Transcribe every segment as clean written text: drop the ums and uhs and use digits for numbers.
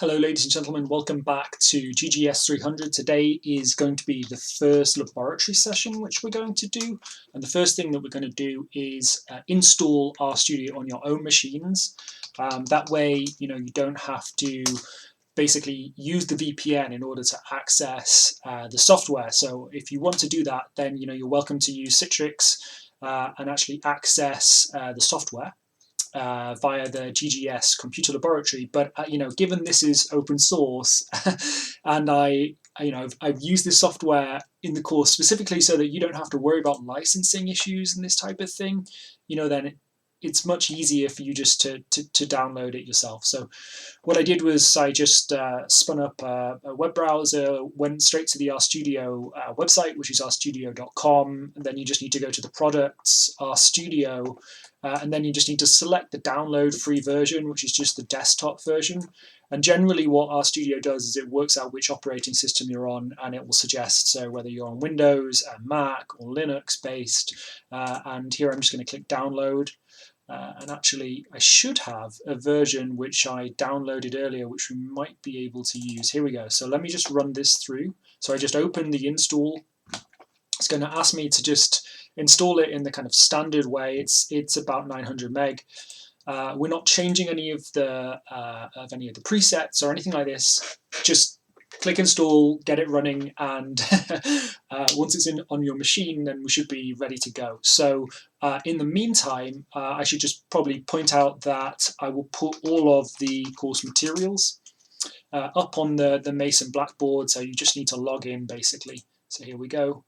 Hello ladies and gentlemen, welcome back to GGS300. Today is going to be the first laboratory session which we're going to do, and the first thing that we're going to do is install RStudio on your own machines. That way you don't have to basically use the VPN in order to access the software. So if you want to do that, then you're welcome to use Citrix and actually access the software via the GGS computer laboratory. But given this is open source, and I've used this software in the course specifically so that you don't have to worry about licensing issues and this type of thing, then it's much easier for you just to download it yourself. So what I did was I just spun up a web browser, went straight to the RStudio website, which is rstudio.com, and then you just need to go to the products, RStudio, and then you just need to select the download free version, which is just the desktop version. And generally what RStudio does is it works out which operating system you're on, and it will suggest so whether you're on Windows, Mac, or Linux based. And here I'm just going to click download. And actually, I should have a version which I downloaded earlier, which we might be able to use. Here we go. So let me just run this through. So I just opened the install. It's going to ask me to just install it in the kind of standard way. It's about 900 meg. We're not changing any of the presets or anything like this. Just click install, get it running, and once it's on your machine, then we should be ready to go. So in the meantime, I should just probably point out that I will put all of the course materials up on the Mason Blackboard, so you just need to log in basically. So here we go.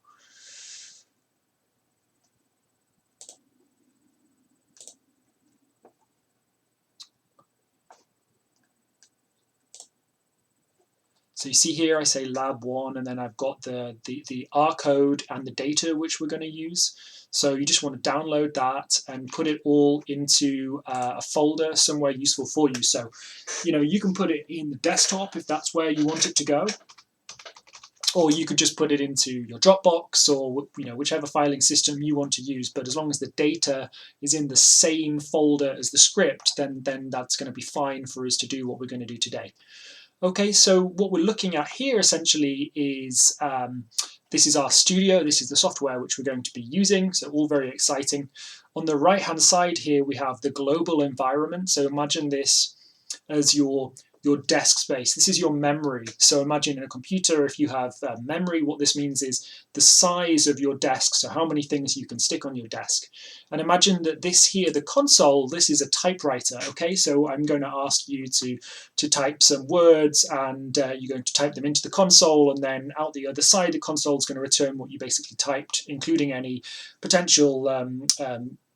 So you see here I say lab 1, and then I've got the R code and the data which we're going to use. So you just want to download that and put it all into a folder somewhere useful for you. So you can put it in the desktop if that's where you want it to go, or you could just put it into your Dropbox or whichever filing system you want to use. But as long as the data is in the same folder as the script, then that's going to be fine for us to do what we're going to do today. Okay, so what we're looking at here essentially is this is RStudio. This is the software which we're going to be using, so all very exciting. On the right-hand side here, we have the global environment. So imagine this as your desk space. This is your memory. So imagine in a computer, if you have memory, what this means is the size of your desk, so how many things you can stick on your desk. And imagine that this here, the console, this is a typewriter, okay? So I'm going to ask you to type some words, and you're going to type them into the console, and then out the other side, the console is going to return what you basically typed, including any potential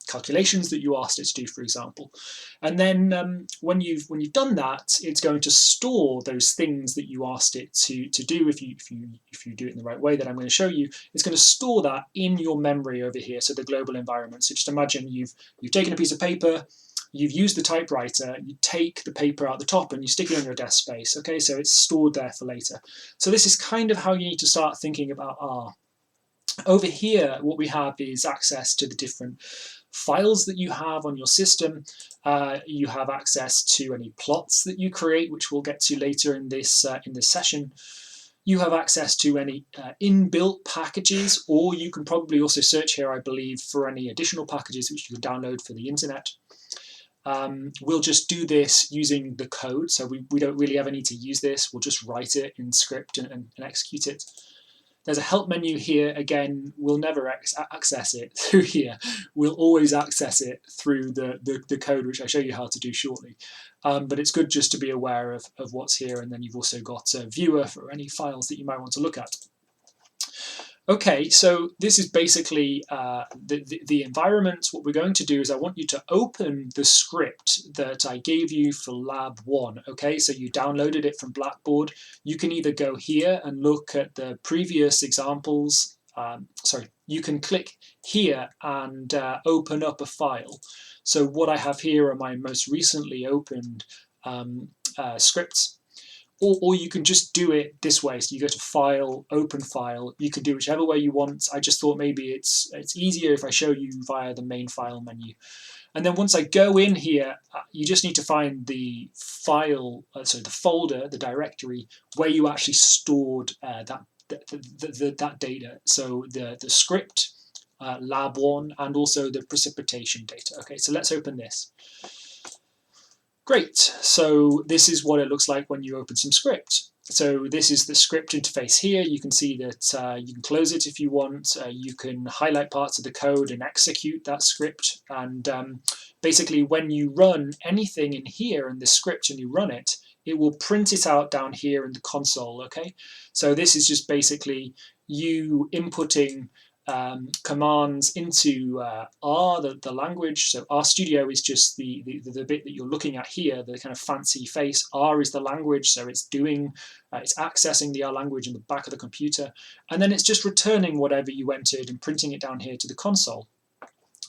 calculations that you asked it to do, for example. And then when you've done that, it's going to store those things that you asked it to do. If you do it in the right way that I'm going to show you, it's going to store that in your memory over here, so the global environment. So just imagine you've taken a piece of paper, you've used the typewriter, you take the paper out the top and you stick it on your desk space. Okay, so it's stored there for later. So this is kind of how you need to start thinking about R. Over here, what we have is access to the different files that you have on your system. You have access to any plots that you create, which we'll get to later in this session. You have access to any inbuilt packages, or you can probably also search here, I believe, for any additional packages which you can download for the internet. We'll just do this using the code, so we don't really ever need to use this. We'll just write it in script and execute it. There's a help menu here. Again, we'll never access it through here. We'll always access it through the code, which I'll show you how to do shortly. But it's good just to be aware of what's here, and then you've also got a viewer for any files that you might want to look at. Okay, so this is basically the environment. What we're going to do is I want you to open the script that I gave you for lab 1. Okay, so you downloaded it from Blackboard. You can either go here and look at the previous examples. You can click here and open up a file. So what I have here are my most recently opened scripts. or you can just do it this way. So you go to File, Open File. You can do whichever way you want. I just thought maybe it's easier if I show you via the main file menu. And then once I go in here, you just need to find the file, so the folder, the directory, where you actually stored that data. So the script, lab1, and also the precipitation data. Okay, so let's open this. Great, so this is what it looks like when you open some script. So this is the script interface here. You can see that you can close it if you want. You can highlight parts of the code and execute that script. And basically when you run anything in here in the script and you run it, it will print it out down here in the console, okay? So this is just basically you inputting commands into R, the language. So RStudio is just the bit that you're looking at here, the kind of fancy face. R is the language, so it's doing, it's accessing the R language in the back of the computer, and then it's just returning whatever you entered and printing it down here to the console,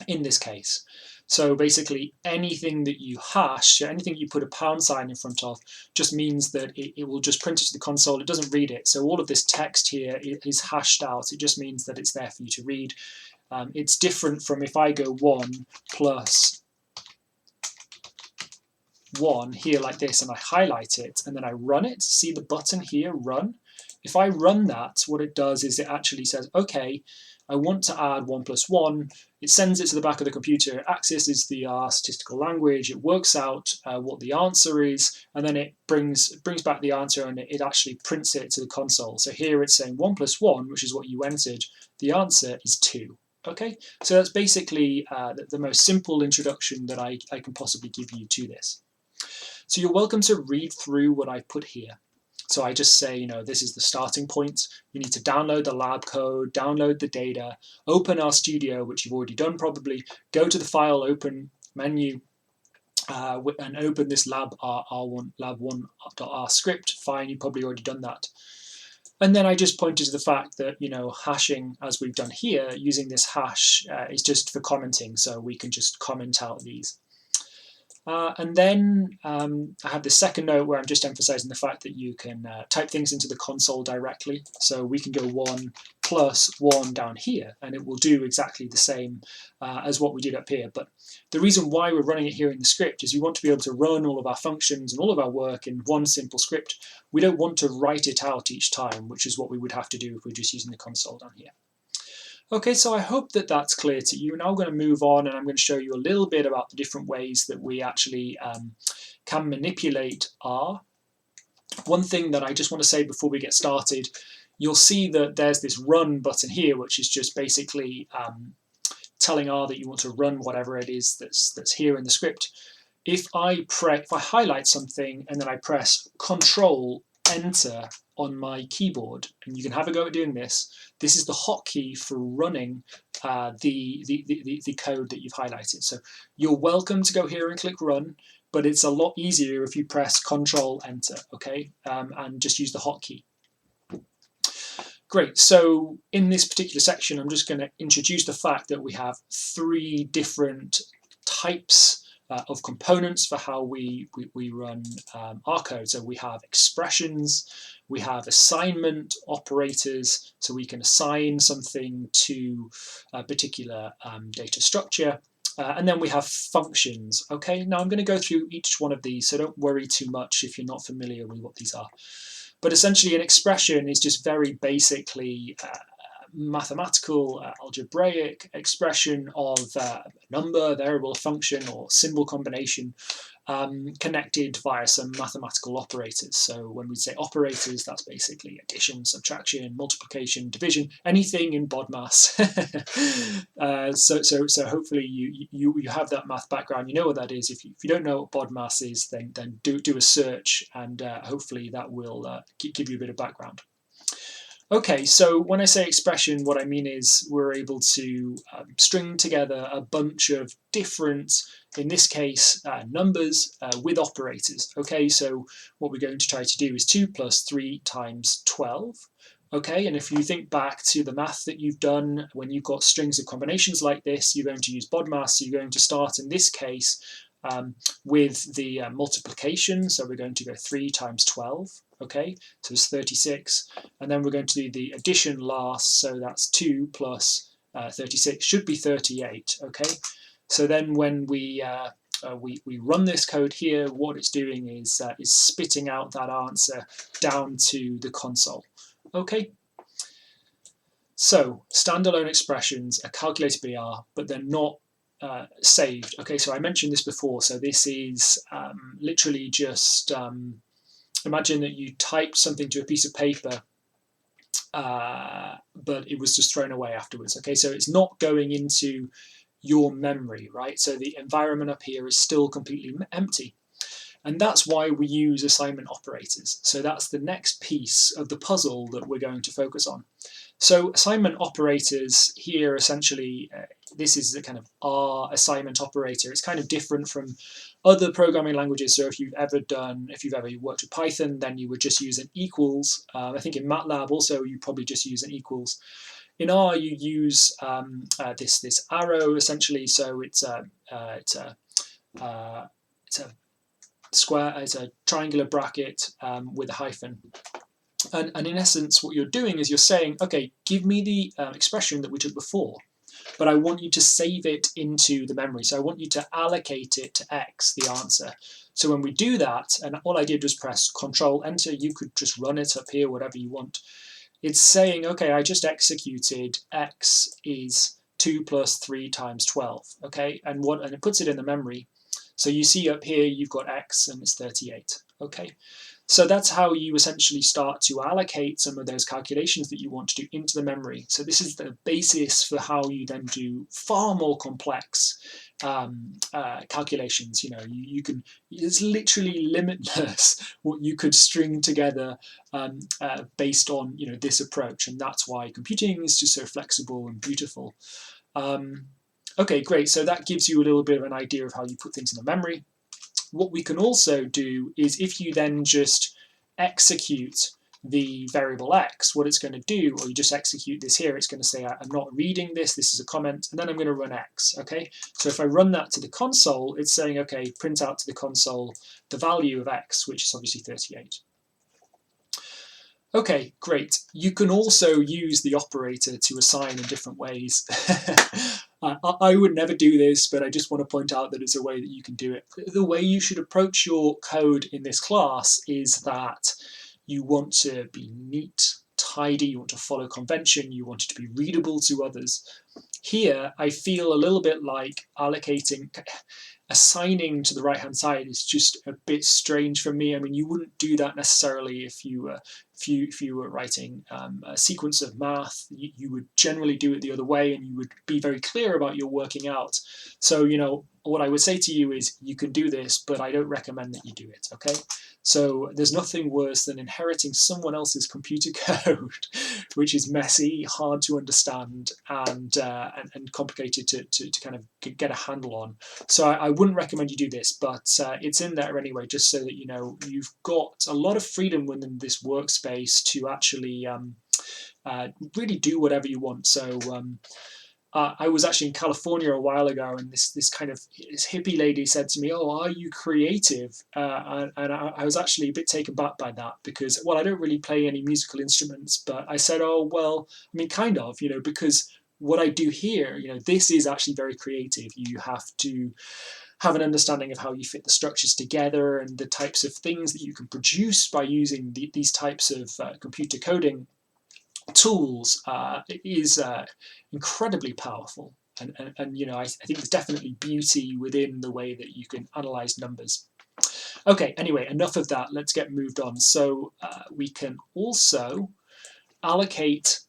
in this case. So basically anything that you hash, anything you put a pound sign in front of, just means that it will just print it to the console. It doesn't read it. So all of this text here is hashed out. It just means that it's there for you to read. It's different from if I go 1 plus 1 here like this and I highlight it and then I run it. See the button here, run? If I run that, what it does is it actually says, okay, I want to add 1 plus 1. It sends it to the back of the computer, it accesses the R statistical language, it works out what the answer is, and then it brings back the answer and it actually prints it to the console. So here it's saying 1 plus 1, which is what you entered. The answer is 2. Okay, so that's basically the most simple introduction that I can possibly give you to this. So you're welcome to read through what I put here. So I just say, you know, this is the starting point. You need to download the lab code, download the data, open RStudio, which you've already done probably, go to the File, Open menu, and open this lab1.r script. Fine, you've probably already done that. And then I just pointed to the fact that, you know, hashing, as we've done here, using this hash is just for commenting, so we can just comment out these. And then I have the second note where I'm just emphasizing the fact that you can type things into the console directly. So we can go 1 plus 1 down here, and it will do exactly the same as what we did up here. But the reason why we're running it here in the script is we want to be able to run all of our functions and all of our work in one simple script. We don't want to write it out each time, which is what we would have to do if we're just using the console down here. Okay, so I hope that that's clear to you. Now I'm going to move on and I'm going to show you a little bit about the different ways that we actually can manipulate R. One thing that I just want to say before we get started, you'll see that there's this run button here, which is just basically telling R that you want to run whatever it is that's here in the script. If I highlight something and then I press Control Enter on my keyboard, and you can have a go at doing this. This is the hotkey for running the code that you've highlighted. So you're welcome to go here and click Run, but it's a lot easier if you press Control Enter, okay, and just use the hotkey. Great, so in this particular section, I'm just going to introduce the fact that we have 3 different types of components for how we run our code. So we have expressions, we have assignment operators, so we can assign something to a particular data structure, and then we have functions. Okay, now I'm going to go through each one of these, so don't worry too much if you're not familiar with what these are. But essentially an expression is just very basically mathematical, algebraic expression of a number, variable, function, or symbol combination connected via some mathematical operators. So when we say operators, that's basically addition, subtraction, multiplication, division, anything in BODMAS. So hopefully you have that math background, you know what that is. If you don't know what BODMAS is, then do a search, and hopefully that will give you a bit of background. Okay, so when I say expression, what I mean is we're able to string together a bunch of different, in this case, numbers with operators. Okay, so what we're going to try to do is 2 plus 3 times 12. Okay, and if you think back to the math that you've done, when you've got strings of combinations like this, you're going to use BODMAS, so you're going to start, in this case, with the multiplication. So we're going to go 3 times 12, okay, so it's 36, and then we're going to do the addition last, so that's 2 plus 36 should be 38, okay. So then when we run this code here, what it's doing is spitting out that answer down to the console, okay. So standalone expressions are calculated by R, but they're not saved. Okay, so I mentioned this before. So this is literally just imagine that you typed something to a piece of paper, but it was just thrown away afterwards. Okay, so it's not going into your memory, right? So the environment up here is still completely empty. And that's why we use assignment operators. So that's the next piece of the puzzle that we're going to focus on. So assignment operators here, essentially, this is the kind of R assignment operator. It's kind of different from other programming languages. So if you've ever worked with Python, then you would just use an equals. I think in MATLAB also, you probably just use an equals. In R, you use this arrow, essentially. So it's a square, it's a triangular bracket with a hyphen. And in essence, what you're doing is you're saying, okay, give me the expression that we took before, but I want you to save it into the memory. So I want you to allocate it to X, the answer. So when we do that, and all I did was press Control Enter, you could just run it up here, whatever you want. It's saying, okay, I just executed X is 2 plus 3 times 12, okay? And it puts it in the memory. So you see up here, you've got X and it's 38, okay? So that's how you essentially start to allocate some of those calculations that you want to do into the memory. So this is the basis for how you then do far more complex calculations. You know, you can, it's literally limitless what you could string together based on, you know, this approach. And that's why computing is just so flexible and beautiful. Okay, great. So that gives you a little bit of an idea of how you put things in the memory. What we can also do is if you then just execute the variable X, what it's going to do, or you just execute this here, it's going to say, I'm not reading this, this is a comment, and then I'm going to run X, okay? So if I run that to the console, it's saying, okay, print out to the console the value of X, which is obviously 38. Okay, great. You can also use the operator to assign in different ways. I would never do this, but I just want to point out that it's a way that you can do it. The way you should approach your code in this class is that you want to be neat, tidy, you want to follow convention, you want it to be readable to others. Here, I feel a little bit like assigning to the right-hand side is just a bit strange for me. I mean, you wouldn't do that necessarily if you were writing a sequence of math. You would generally do it the other way, and you would be very clear about your working out. So, you know, what I would say to you is you can do this, but I don't recommend that you do it, okay? So there's nothing worse than inheriting someone else's computer code, which is messy, hard to understand, and complicated to kind of get a handle on. So I wouldn't recommend you do this, but it's in there anyway, just so that you know you've got a lot of freedom within this workspace to actually really do whatever you want. So I was actually in California a while ago, and this hippie lady said to me, "Oh, are you creative?" And I was actually a bit taken back by that because, well, I don't really play any musical instruments, but I said, "Oh, well, I mean, kind of, you know, because what I do here, you know, this is actually very creative. You have to have an understanding of how you fit the structures together and the types of things that you can produce by using these types of computer coding tools is incredibly powerful, and you know, I think there's definitely beauty within the way that you can analyze numbers. Okay, anyway, enough of that, let's get moved on. So we can also allocate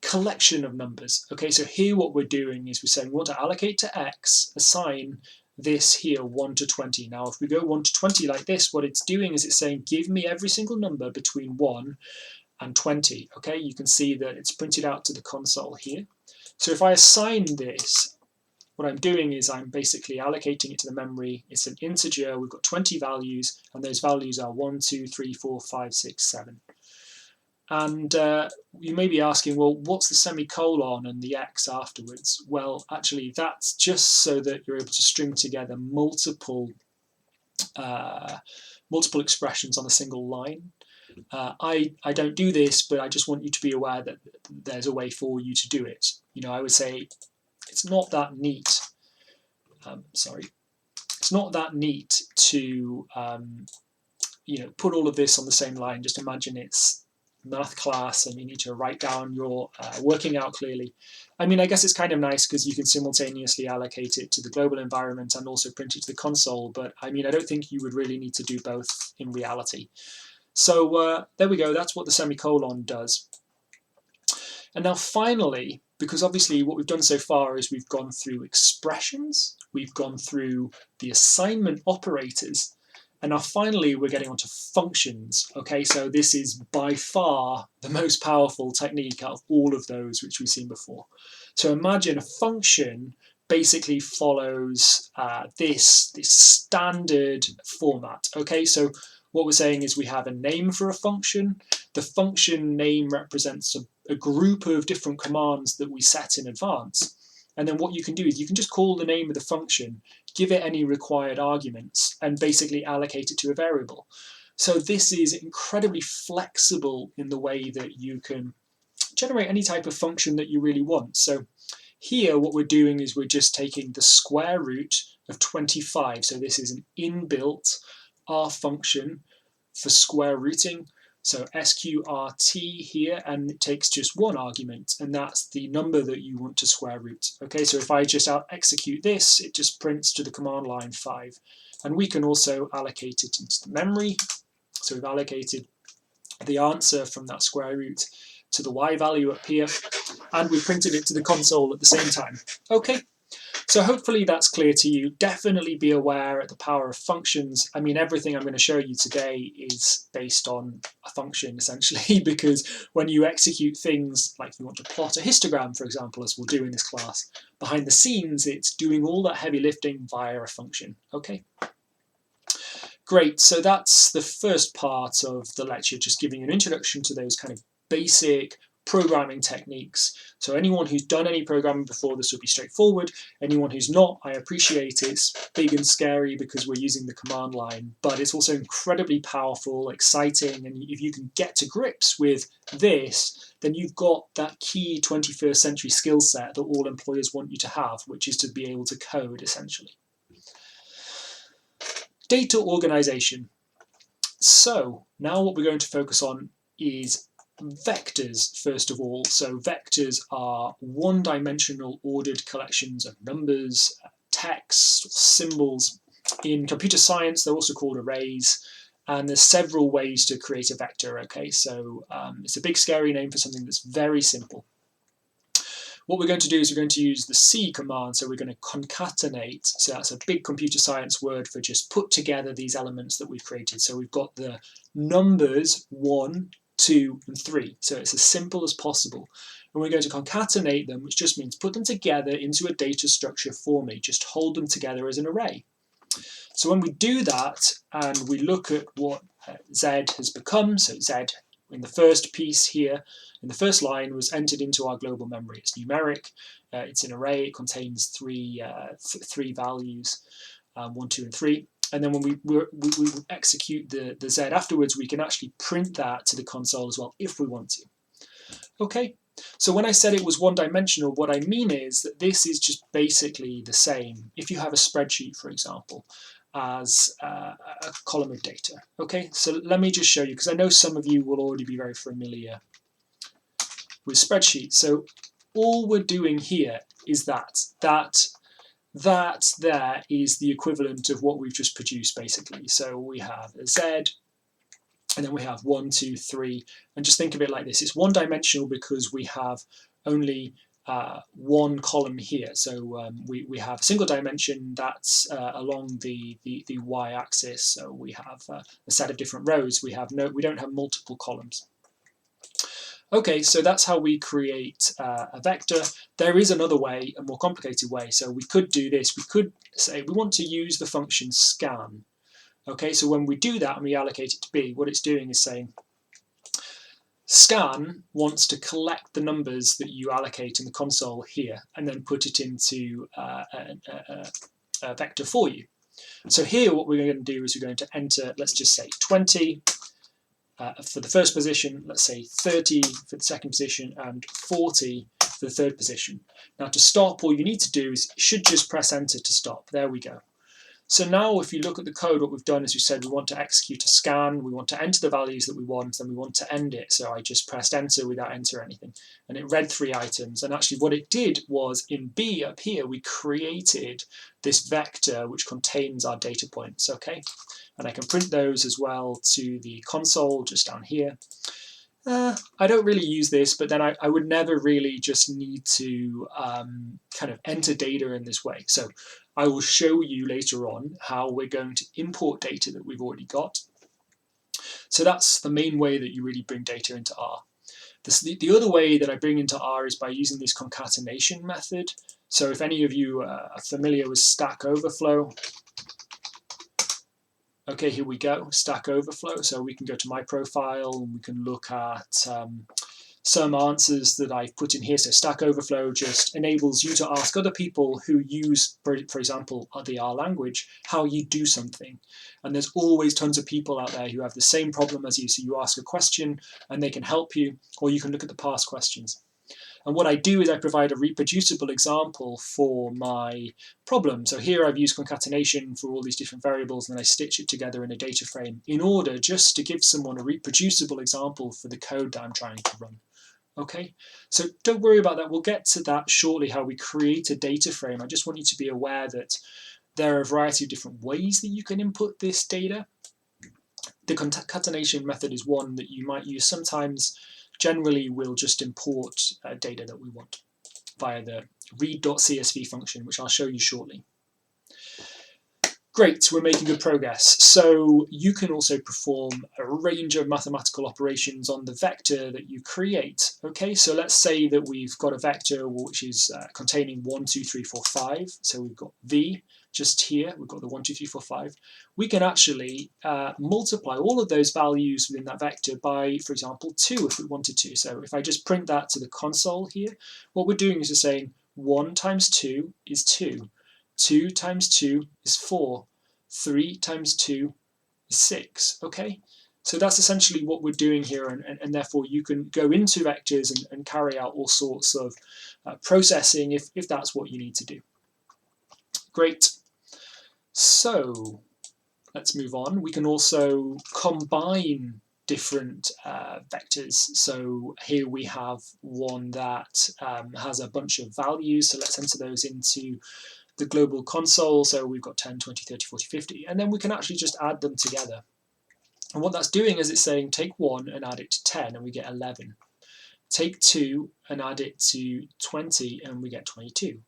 collection of numbers. Okay, so here what we're doing is we're saying we want to allocate to X, assign this here 1 to 20. Now if we go 1 to 20 like this, what it's doing is it's saying give me every single number between 1 and 20. Okay, you can see that it's printed out to the console here. So if I assign this, what I'm doing is I'm basically allocating it to the memory. It's an integer, we've got 20 values, and those values are 1, 2, 3, 4, 5, 6, 7. And you may be asking, well, what's the semicolon and the X afterwards? Well, actually, that's just so that you're able to string together multiple expressions on a single line. I don't do this, but I just want you to be aware that there's a way for you to do it. I would say it's not that neat. It's not that neat to put all of this on the same line. Just imagine it's math class and you need to write down your working out clearly. I mean, I guess it's kind of nice because you can simultaneously allocate it to the global environment and also print it to the console, but I mean, I don't think you would really need to do both in reality. So there we go, that's what the semicolon does. And now finally, because obviously what we've done so far is we've gone through expressions, we've gone through the assignment operators, and now finally we're getting onto functions. Okay, so this is by far the most powerful technique out of all of those which we've seen before. So imagine a function basically follows this standard format. Okay, so what we're saying is we have a name for a function. The function name represents a group of different commands that we set in advance. And then what you can do is you can just call the name of the function, give it any required arguments, and basically allocate it to a variable. So this is incredibly flexible in the way that you can generate any type of function that you really want. So here what we're doing is we're just taking the square root of 25. So this is an inbuilt R function for square rooting. So sqrt here, and it takes just one argument, and that's the number that you want to square root. Okay, so if I just execute this, it just prints to the command line 5. And we can also allocate it into the memory. So we've allocated the answer from that square root to the y value up here, and we printed it to the console at the same time. Okay, so hopefully that's clear to you. Definitely be aware of the power of functions. I mean, everything I'm going to show you today is based on a function, essentially, because when you execute things like you want to plot a histogram, for example, as we'll do in this class, behind the scenes, it's doing all that heavy lifting via a function. Okay. Great, so that's the first part of the lecture, just giving you an introduction to those kind of basic programming techniques. So anyone who's done any programming before, this will be straightforward. Anyone who's not, I appreciate it's big and scary because we're using the command line, but it's also incredibly powerful, exciting, and if you can get to grips with this, then you've got that key 21st century skill set that all employers want you to have, which is to be able to code, essentially. Data organization. So now what we're going to focus on is vectors, first of all. So vectors are one-dimensional ordered collections of numbers, text, symbols. In computer science, they're also called arrays, and there's several ways to create a vector. Okay, so it's a big scary name for something that's very simple. What we're going to do is we're going to use the C command, so we're going to concatenate. So that's a big computer science word for just put together these elements that we've created. So we've got the numbers 1, 2, and 3. So it's as simple as possible. And we're going to concatenate them, which just means put them together into a data structure for me. Just hold them together as an array. So when we do that, and we look at what Z has become, so Z in the first piece here, in the first line, was entered into our global memory. It's numeric, it's an array, it contains three values, 1, 2, and 3. And then when we execute the Z afterwards, we can actually print that to the console as well, if we want to. Okay, so when I said it was one-dimensional, what I mean is that this is just basically the same. If you have a spreadsheet, for example, as a column of data. Okay, so let me just show you, because I know some of you will already be very familiar with spreadsheets. So all we're doing here is that there is the equivalent of what we've just produced, basically. So we have a Z, and then we have 1, 2, 3, and just think of it like this. It's one-dimensional because we have only one column here. So we have a single dimension that's along the y-axis. So we have a set of different rows. We don't have multiple columns. Okay, so that's how we create a vector. There is another way, a more complicated way. So we could do this. We could say we want to use the function scan. Okay, so when we do that and we allocate it to B, what it's doing is saying Scan wants to collect the numbers that you allocate in the console here and then put it into a vector for you. So here what we're going to do is we're going to enter, let's just say 20 for the first position, let's say 30 for the second position, and 40 for the third position. Now to stop, all you need to do is you should just press enter to stop. There we go. So now if you look at the code, what we've done is we said we want to execute a scan, we want to enter the values that we want, and we want to end it. So I just pressed enter without entering anything. And it read 3 items. And actually what it did was in B up here, we created this vector which contains our data points, okay? And I can print those as well to the console just down here. I don't really use this, but then I would never really just need to kind of enter data in this way. So I will show you later on how we're going to import data that we've already got. So that's the main way that you really bring data into R. The other way that I bring into R is by using this concatenation method. So if any of you are familiar with Stack Overflow, okay, here we go, Stack Overflow. So we can go to my profile and we can look at some answers that I've put in here. So Stack Overflow just enables you to ask other people who use, for example, the R language, how you do something. And there's always tons of people out there who have the same problem as you. So you ask a question and they can help you, or you can look at the past questions. And what I do is I provide a reproducible example for my problem. So here I've used concatenation for all these different variables, and then I stitch it together in a data frame in order just to give someone a reproducible example for the code that I'm trying to run. Okay, so don't worry about that. We'll get to that shortly, how we create a data frame. I just want you to be aware that there are a variety of different ways that you can input this data. The concatenation method is one that you might use sometimes. Generally, we'll just import data that we want via the read.csv function, which I'll show you shortly. Great, we're making good progress. So you can also perform a range of mathematical operations on the vector that you create. Okay, so let's say that we've got a vector which is containing 1, 2, 3, 4, 5. So we've got V just here, we've got the 1, 2, 3, 4, 5. We can actually multiply all of those values within that vector by, for example, 2 if we wanted to. So if I just print that to the console here, what we're doing is just saying 1 times 2 is 2. 2 times 2 is 4. 3 times 2 is 6. Okay, so that's essentially what we're doing here, and therefore you can go into vectors and carry out all sorts of processing if that's what you need to do. Great. So let's move on. We can also combine different vectors. So here we have one that has a bunch of values. So let's enter those into the global console. So we've got 10, 20, 30, 40, 50, and then we can actually just add them together. And what that's doing is it's saying take 1 and add it to 10 and we get 11. Take 2 and add it to 20 and we get 22.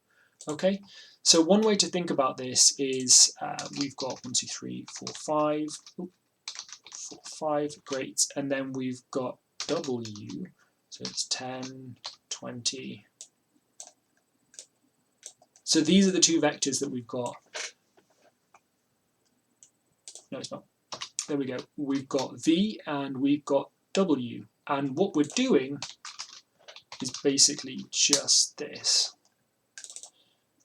Okay, so one way to think about this is we've got 1, 2, 3, 4, 5, 4, 5, great, and then we've got W, so it's 10, 20. So these are the two vectors that we've got. No, it's not. There we go. We've got V and we've got W. And what we're doing is basically just this.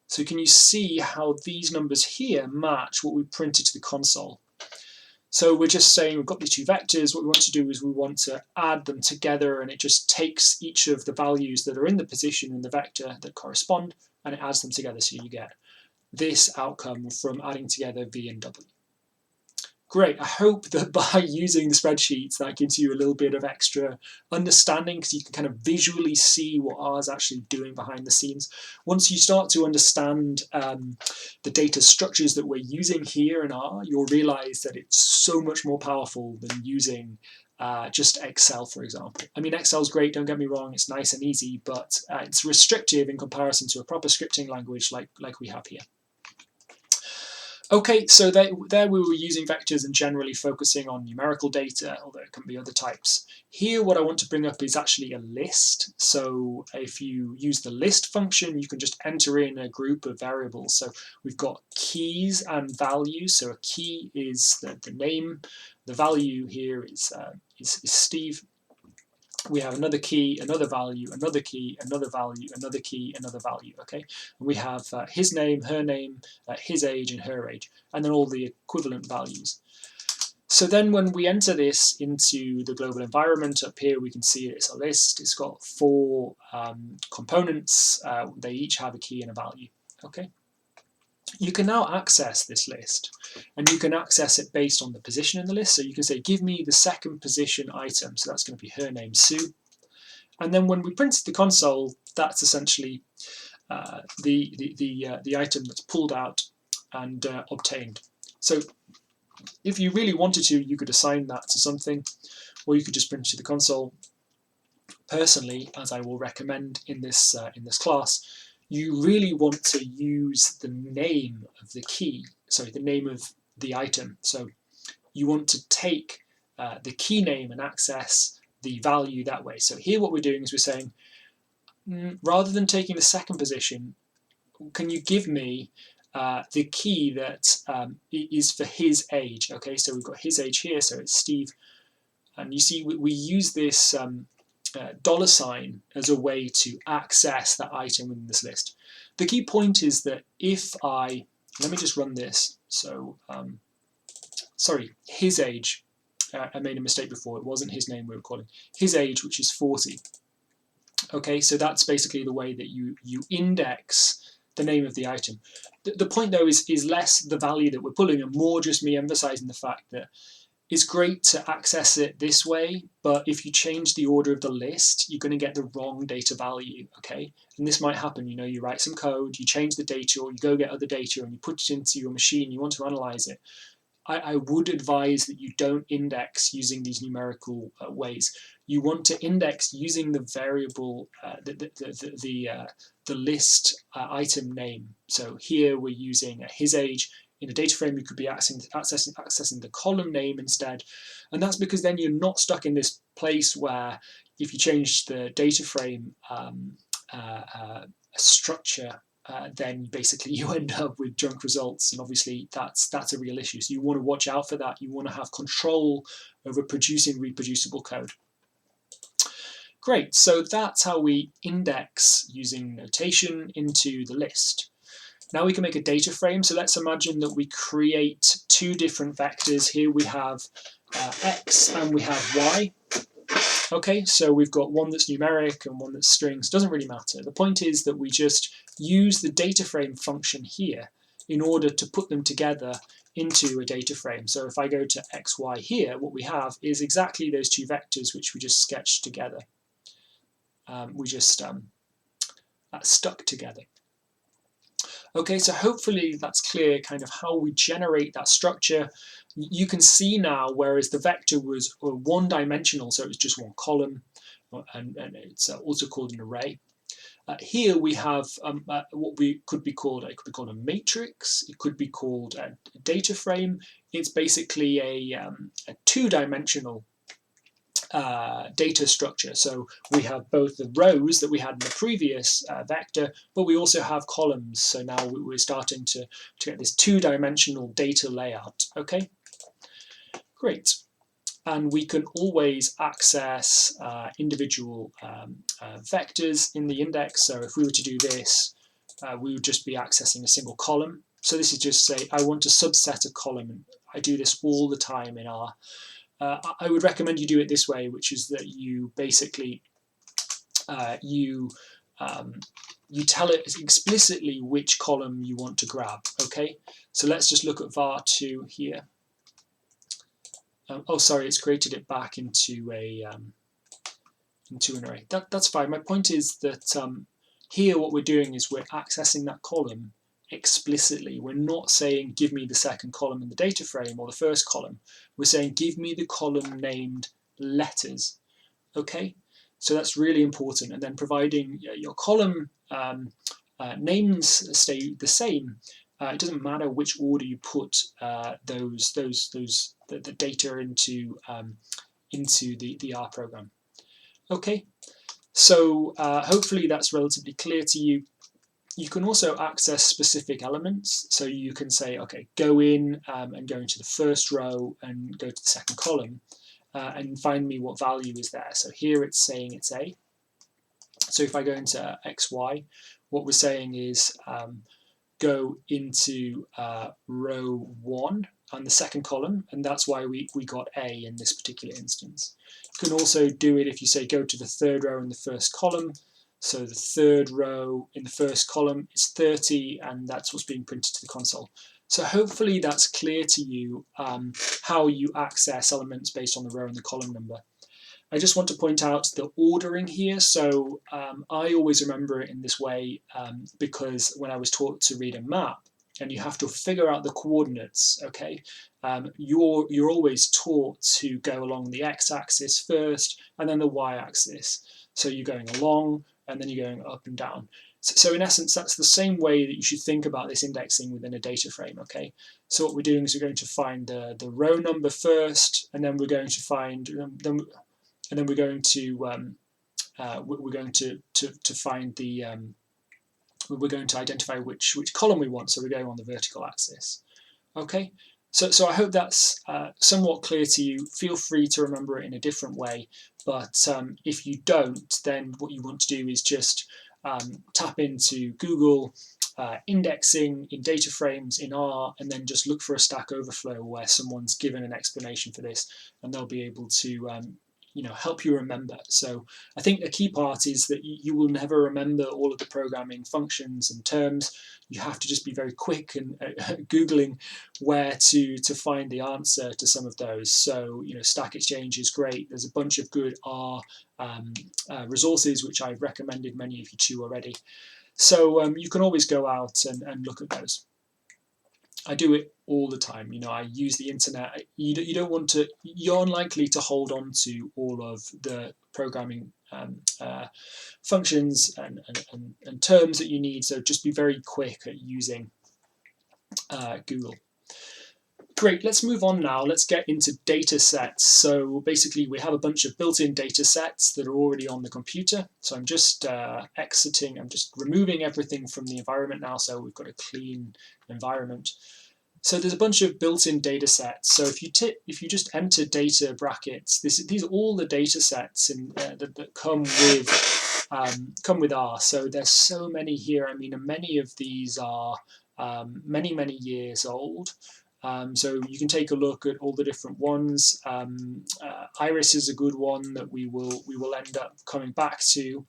So can you see how these numbers here match what we printed to the console? So we're just saying we've got these two vectors. What we want to do is we want to add them together, and it just takes each of the values that are in the position in the vector that correspond, and it adds them together, so you get this outcome from adding together V and W. Great, I hope that by using the spreadsheets that gives you a little bit of extra understanding, because you can kind of visually see what R is actually doing behind the scenes. Once you start to understand the data structures that we're using here in R, you'll realize that it's so much more powerful than using just Excel, for example. I mean, Excel's great, don't get me wrong, it's nice and easy, but it's restrictive in comparison to a proper scripting language like we have here. Okay, so there we were using vectors and generally focusing on numerical data, although it can be other types. Here what I want to bring up is actually a list. So if you use the list function, you can just enter in a group of variables. So we've got keys and values. So a key is the name. The value here is Steve. we have another key, another value, another key, another value, another key, another value, okay? And we have his name, his age, and her age, and then all the equivalent values. So then when we enter this into the global environment, up here we can see it's a list. It's got 4 components. They each have a key and a value, okay? You can now access this list, and you can access it based on the position in the list. So you can say, give me the second position item. So that's going to be her name, Sue. And then when we print to the console, that's essentially the item that's pulled out and obtained. So if you really wanted to, you could assign that to something, or you could just print it to the console. Personally, as I will recommend in this class, you really want to use the name of the key, sorry, the name of the item. So you want to take the key name and access the value that way. So here what we're doing is we're saying, rather than taking the second position, can you give me the key that is for his age? Okay, so we've got his age here, so it's Steve. And you see we use this $sign as a way to access that item in this list. The key point is that if let me just run this. So, sorry, his age. I made a mistake before. It wasn't his name we were calling. His age, which is 40. Okay, so that's basically the way that you index the name of the item. The point though is less the value that we're pulling and more just me emphasizing the fact that it's great to access it this way, but if you change the order of the list, you're going to get the wrong data value, okay? And this might happen, you know, you write some code, you change the data, or you go get other data and you put it into your machine, you want to analyze it. I would advise that you don't index using these numerical ways. You want to index using the variable, the list item name. So here we're using his age. In a data frame, you could be accessing the column name instead. And that's because then you're not stuck in this place where if you change the data frame structure, then basically you end up with junk results, and obviously that's a real issue. So you want to watch out for that. You want to have control over producing reproducible code. Great, so that's how we index using notation into the list. Now we can make a data frame. So let's imagine that we create 2 different vectors. Here we have x and we have y. Okay, so we've got one that's numeric and one that's strings. Doesn't really matter. The point is that we just use the data frame function here in order to put them together into a data frame. So if I go to xy here, what we have is exactly those 2 vectors which we just sketched together. We just stuck together. Okay, so hopefully that's clear kind of how we generate that structure. You can see now, whereas the vector was one-dimensional, so it was just one column, and it's also called an array. Here we have what could be called a matrix. It could be called a data frame. It's basically a 2-dimensional data structure. So we have both the rows that we had in the previous vector, but we also have columns. So now we're starting to get this 2-dimensional data layout. Okay, great. And we can always access individual vectors in the index. So if we were to do this, we would just be accessing a single column. So this is just say, I want to subset a column. I do this all the time in R. I would recommend you do it this way, which is that you basically you tell it explicitly which column you want to grab. Okay, so let's just look at var2 here. Oh, sorry, it's created it back into an array. That's fine. My point is that here what we're doing is we're accessing that column explicitly. We're not saying give me the second column in the data frame or the first column. We're saying give me the column named letters. Okay, so that's really important. And then providing your column names stay the same. It doesn't matter which order you put the data into the R program. Okay, so hopefully that's relatively clear to you. You can also access specific elements. So you can say, okay, go in and go into the first row and go to the second column. and find me what value is there. So here it's saying it's A. So if I go into XY, what we're saying is go into row 1 and the second column, and that's why we got A in this particular instance. You can also do it if you say go to the third row in the first column. So the third row in the first column is 30, and that's what's being printed to the console. So hopefully that's clear to you how you access elements based on the row and the column number. I just want to point out the ordering here. So I always remember it in this way because when I was taught to read a map, and you have to figure out the coordinates, okay? You're always taught to go along the x-axis first, and then the y-axis. So you're going along, and then you're going up and down. So in essence, that's the same way that you should think about this indexing within a data frame, okay? So what we're doing is we're going to find the row number first, and then we're going to find, and then we're going to find the we're going to identify which column we want, so we're going on the vertical axis. Okay, so I hope that's somewhat clear to you. Feel free to remember it in a different way, but if you don't, then what you want to do is just tap into Google indexing in data frames in R, and then just look for a Stack Overflow where someone's given an explanation for this, and they'll be able to help you remember. So I think the key part is that you will never remember all of the programming functions and terms. You have to just be very quick and Googling where to find the answer to some of those. So Stack Exchange is great. There's a bunch of good R resources which I've recommended many of you to already. So you can always go out and look at those. I do it all the time. I use the internet. You don't want to. You're unlikely to hold on to all of the programming functions and terms that you need. So just be very quick at using Google. Great. Let's move on now. Let's get into data sets. So basically, we have a bunch of built-in data sets that are already on the computer. So I'm just exiting. I'm just removing everything from the environment now. So we've got a clean environment. So there's a bunch of built-in data sets. So if you just enter data brackets, these are all the data sets that come with R. So there's so many here. I mean, many of these are many years old. So you can take a look at all the different ones. Iris is a good one that we will end up coming back to.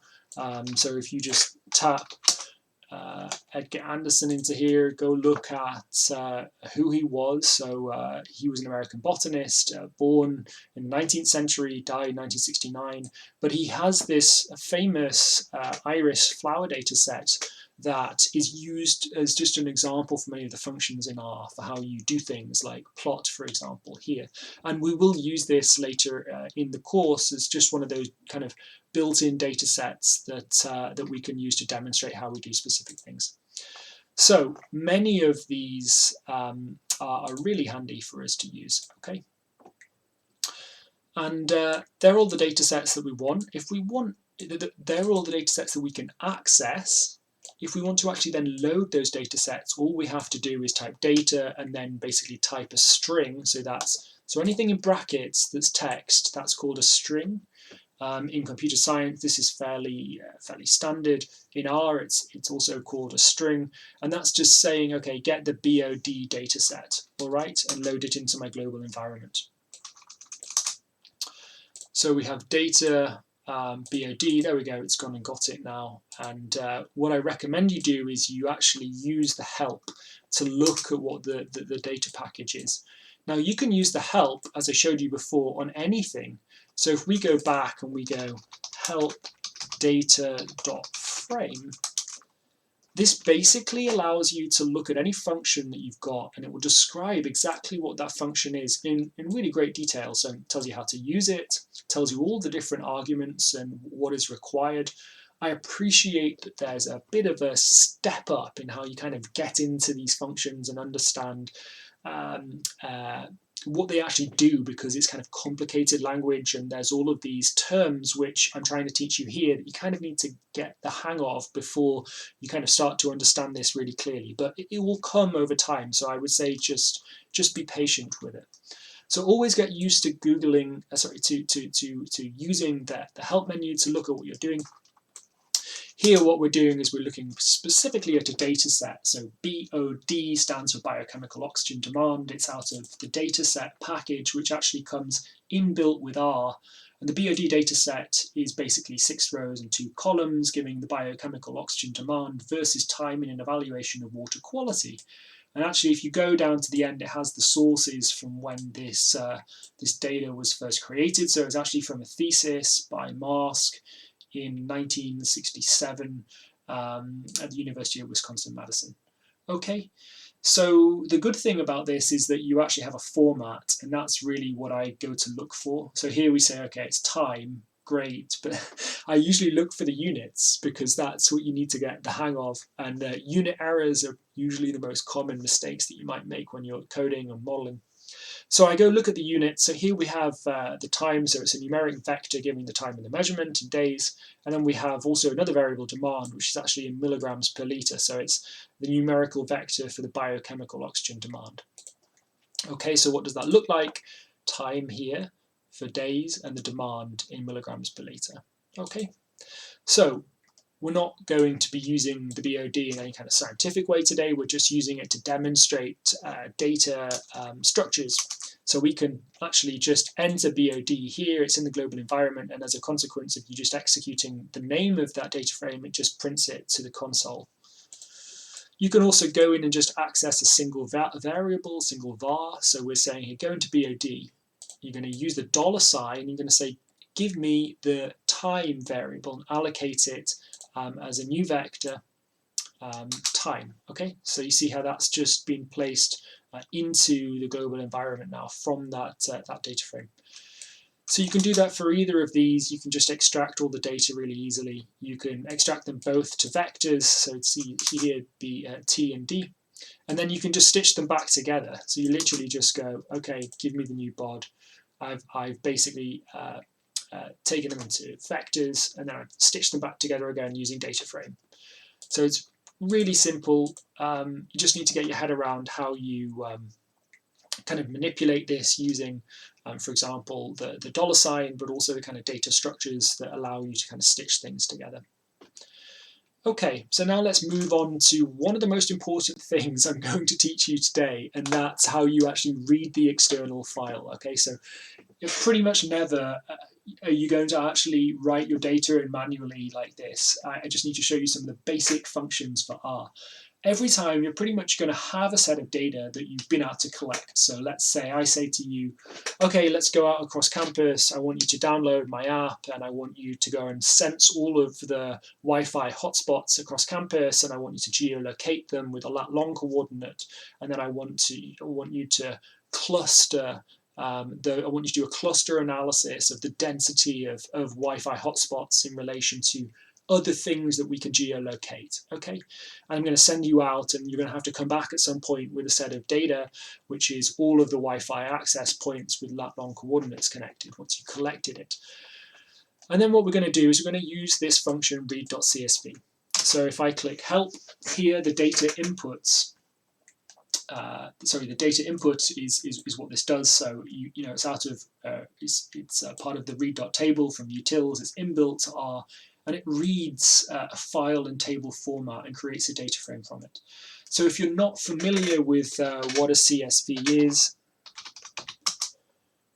So if you just tap Edgar Anderson into here, go look at who he was. So he was an American botanist, born in the 19th century, died in 1969. But he has this famous iris flower data set that is used as just an example for many of the functions in R for how you do things like plot, for example, here. And we will use this later in the course as just one of those kind of built-in data sets that we can use to demonstrate how we do specific things. So many of these are really handy for us to use, okay? And they're all the data sets that we want. If we want, they're all the data sets that we can access. If we want to actually then load those data sets, all we have to do is type data and then basically type a string. So anything in brackets that's text, that's called a string. In computer science, this is fairly standard. In R, it's also called a string, and that's just saying, okay, get the BOD data set, all right, and load it into my global environment. So we have data BOD, there we go, it's gone and got it now. And what I recommend you do is you actually use the help to look at what the data package is. Now you can use the help, as I showed you before, on anything. So if we go back and we go help data.frame, this basically allows you to look at any function that you've got, and it will describe exactly what that function is in really great detail. So it tells you how to use it, tells you all the different arguments and what is required. I appreciate that there's a bit of a step up in how you kind of get into these functions and understand what they actually do, because it's kind of complicated language and there's all of these terms which I'm trying to teach you here that you kind of need to get the hang of before you kind of start to understand this really clearly. But it will come over time, so I would say just be patient with it. So always get used to Googling, to using the help menu to look at what you're doing. Here what we're doing is we're looking specifically at a data set. So BOD stands for biochemical oxygen demand. It's out of the data set package, which actually comes inbuilt with R. And the BOD data set is basically 6 rows and 2 columns, giving the biochemical oxygen demand versus time in an evaluation of water quality. And actually, if you go down to the end, it has the sources from when this data was first created. So it's actually from a thesis by Mask in 1967 at the University of Wisconsin-Madison. Okay, so the good thing about this is that you actually have a format, and that's really what I go to look for. So here we say, okay, it's time, great, but I usually look for the units because that's what you need to get the hang of, and unit errors are usually the most common mistakes that you might make when you're coding or modeling. So I go look at the units. So here we have the time, so it's a numeric vector giving the time and the measurement in days. And then we have also another variable, demand, which is actually in milligrams per litre. So it's the numerical vector for the biochemical oxygen demand. Okay, so what does that look like? Time here for days and the demand in milligrams per litre. Okay, so we're not going to be using the BOD in any kind of scientific way today. We're just using it to demonstrate data structures. So we can actually just enter BOD here. It's in the global environment, and as a consequence of you just executing the name of that data frame, it just prints it to the console. You can also go in and just access a single variable, single var. So we're saying here, go into BOD. You're going to use the $sign. You're going to say, give me the time variable and allocate it as a new vector, time. Okay, so you see how that's just been placed into the global environment now from that data frame. So you can do that for either of these. You can just extract all the data really easily. You can extract them both to vectors, so see here be T and D, and then you can just stitch them back together. So you literally just go, okay, give me the new bod. I've basically taken them into vectors, and then I've stitched them back together again using data frame. So it's really simple. You just need to get your head around how you kind of manipulate this using, for example, the $sign, but also the kind of data structures that allow you to kind of stitch things together. Okay, so now let's move on to one of the most important things I'm going to teach you today, and that's how you actually read the external file. Okay, so you're pretty much never are you going to actually write your data in manually like this. I just need to show you some of the basic functions for R. Every time you're pretty much going to have a set of data that you've been out to collect. So let's say I say to you, okay, let's go out across campus. I want you to download my app, and I want you to go and sense all of the Wi-Fi hotspots across campus, and I want you to geolocate them with a lat long coordinate, and then I want you to cluster. I want you to do a cluster analysis of the density of Wi-Fi hotspots in relation to other things that we can geolocate. Okay, and I'm going to send you out, and you're going to have to come back at some point with a set of data, which is all of the Wi-Fi access points with lat long coordinates connected once you collected it. And then what we're going to do is we're going to use this function read.csv. So if I click help here, the data inputs. The data input is what this does. So you know it's out of it's part of the read.table from utils. It's inbuilt to R, and it reads a file and table format and creates a data frame from it. So if you're not familiar with what a CSV is,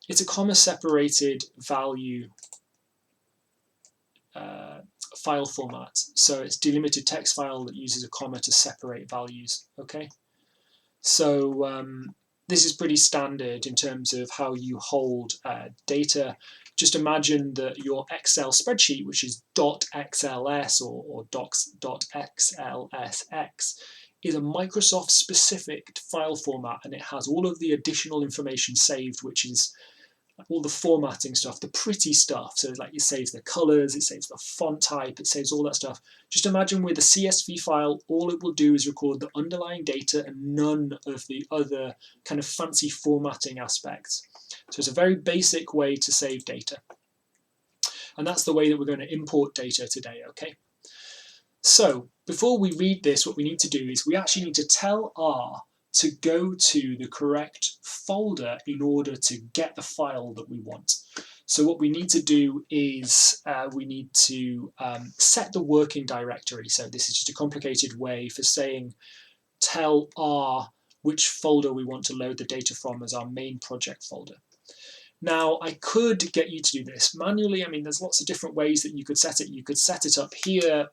it's a comma-separated value file format. So it's delimited text file that uses a comma to separate values. Okay. So this is pretty standard in terms of how you hold data. Just imagine that your Excel spreadsheet, which is .xls or docs.xlsx, is a Microsoft specific file format, and it has all of the additional information saved, which is all the formatting stuff, the pretty stuff. So like it saves the colors, it saves the font type, it saves all that stuff. Just imagine with a CSV file, all it will do is record the underlying data and none of the other kind of fancy formatting aspects. So it's a very basic way to save data. And that's the way that we're going to import data today, okay? So before we read this, what we need to do is we actually need to tell R to go to the correct folder in order to get the file that we want. So what we need to do is we need to set the working directory. So this is just a complicated way for saying tell R which folder we want to load the data from as our main project folder. Now, I could get you to do this manually. I mean, there's lots of different ways that you could set it. You could set it up here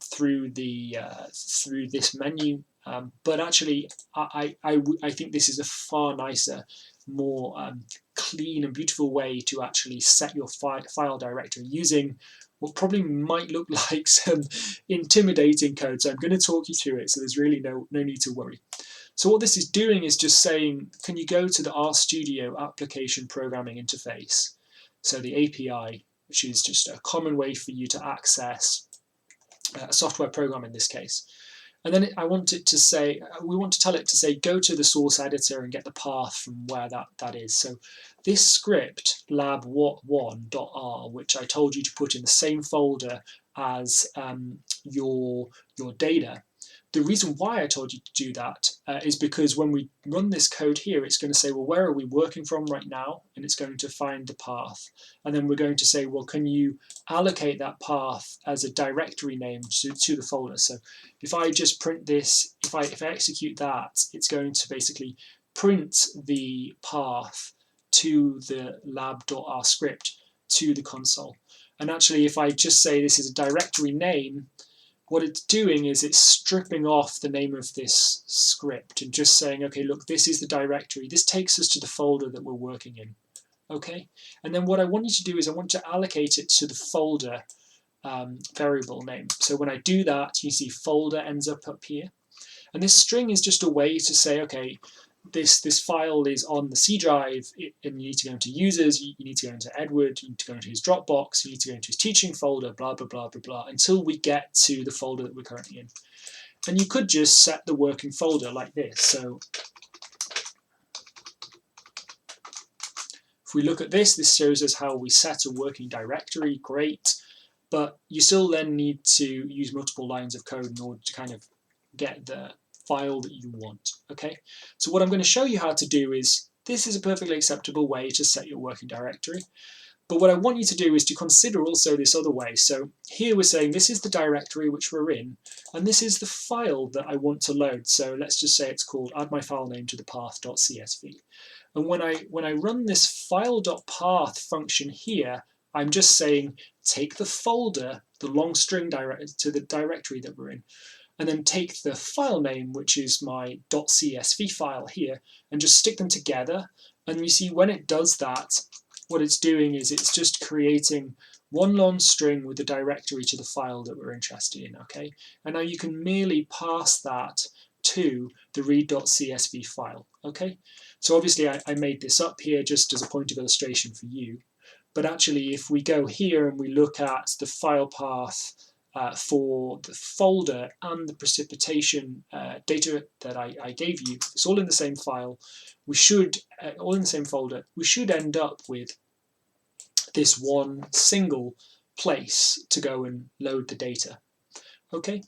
through this menu, but actually, I think this is a far nicer, more clean and beautiful way to actually set your file directory using what probably might look like some intimidating code. So I'm going to talk you through it. So there's really no need to worry. So what this is doing is just saying, can you go to the RStudio application programming interface? So the API, which is just a common way for you to access a software program in this case. And then I want it to say, we want to tell it to say, go to the source editor and get the path from where that is. So this script, lab1.r, which I told you to put in the same folder as your data. The reason why I told you to do that is because when we run this code here, it's going to say, well, where are we working from right now? And it's going to find the path. And then we're going to say, well, can you allocate that path as a directory name to the folder? So if I just print this, if I execute that, it's going to basically print the path to the lab.r script to the console. And actually, if I just say this is a directory name, what it's doing is it's stripping off the name of this script and just saying, okay, look, this is the directory. This takes us to the folder that we're working in, okay? And then what I want you to do is I want to allocate it to the folder variable name. So when I do that, you see folder ends up here. And this string is just a way to say, okay, this file is on the C drive, and you need to go into users, you need to go into Edward, you need to go into his Dropbox, you need to go into his teaching folder, blah, blah, blah, blah, blah, until we get to the folder that we're currently in. And you could just set the working folder like this. So if we look at this, this shows us how we set a working directory, great, but you still then need to use multiple lines of code in order to kind of get the file that you want, okay? So what I'm going to show you how to do is, this is a perfectly acceptable way to set your working directory, but what I want you to do is to consider also this other way. So here we're saying this is the directory which we're in, and this is the file that I want to load. So let's just say it's called add my file name to the path.csv. And when I run this file.path function here, I'm just saying take the folder, the long string to the directory that we're in, and then take the file name, which is my .csv file here, and just stick them together. And you see when it does that, what it's doing is it's just creating one long string with the directory to the file that we're interested in, okay? And now you can merely pass that to the read.csv file, okay? So obviously I made this up here just as a point of illustration for you, but actually if we go here and we look at the file path for the folder and the precipitation data that I gave you, it's all in the same file. We should, all in the same folder, we should end up with this one single place to go and load the data. Okay.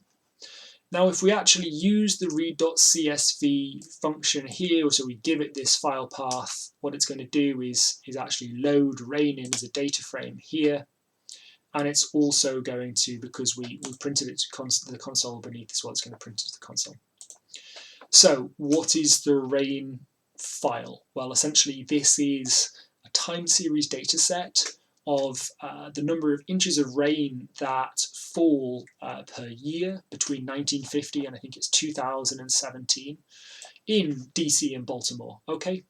Now, if we actually use the read.csv function here, so we give it this file path, what it's going to do is actually load rain in as a data frame here. And it's also going to, because we printed it to the console beneath as well, it's going to print it to the console. So what is the rain file? Well, essentially this is a time series data set of the number of inches of rain that fall per year between 1950 and I think it's 2017 in DC and Baltimore. Okay,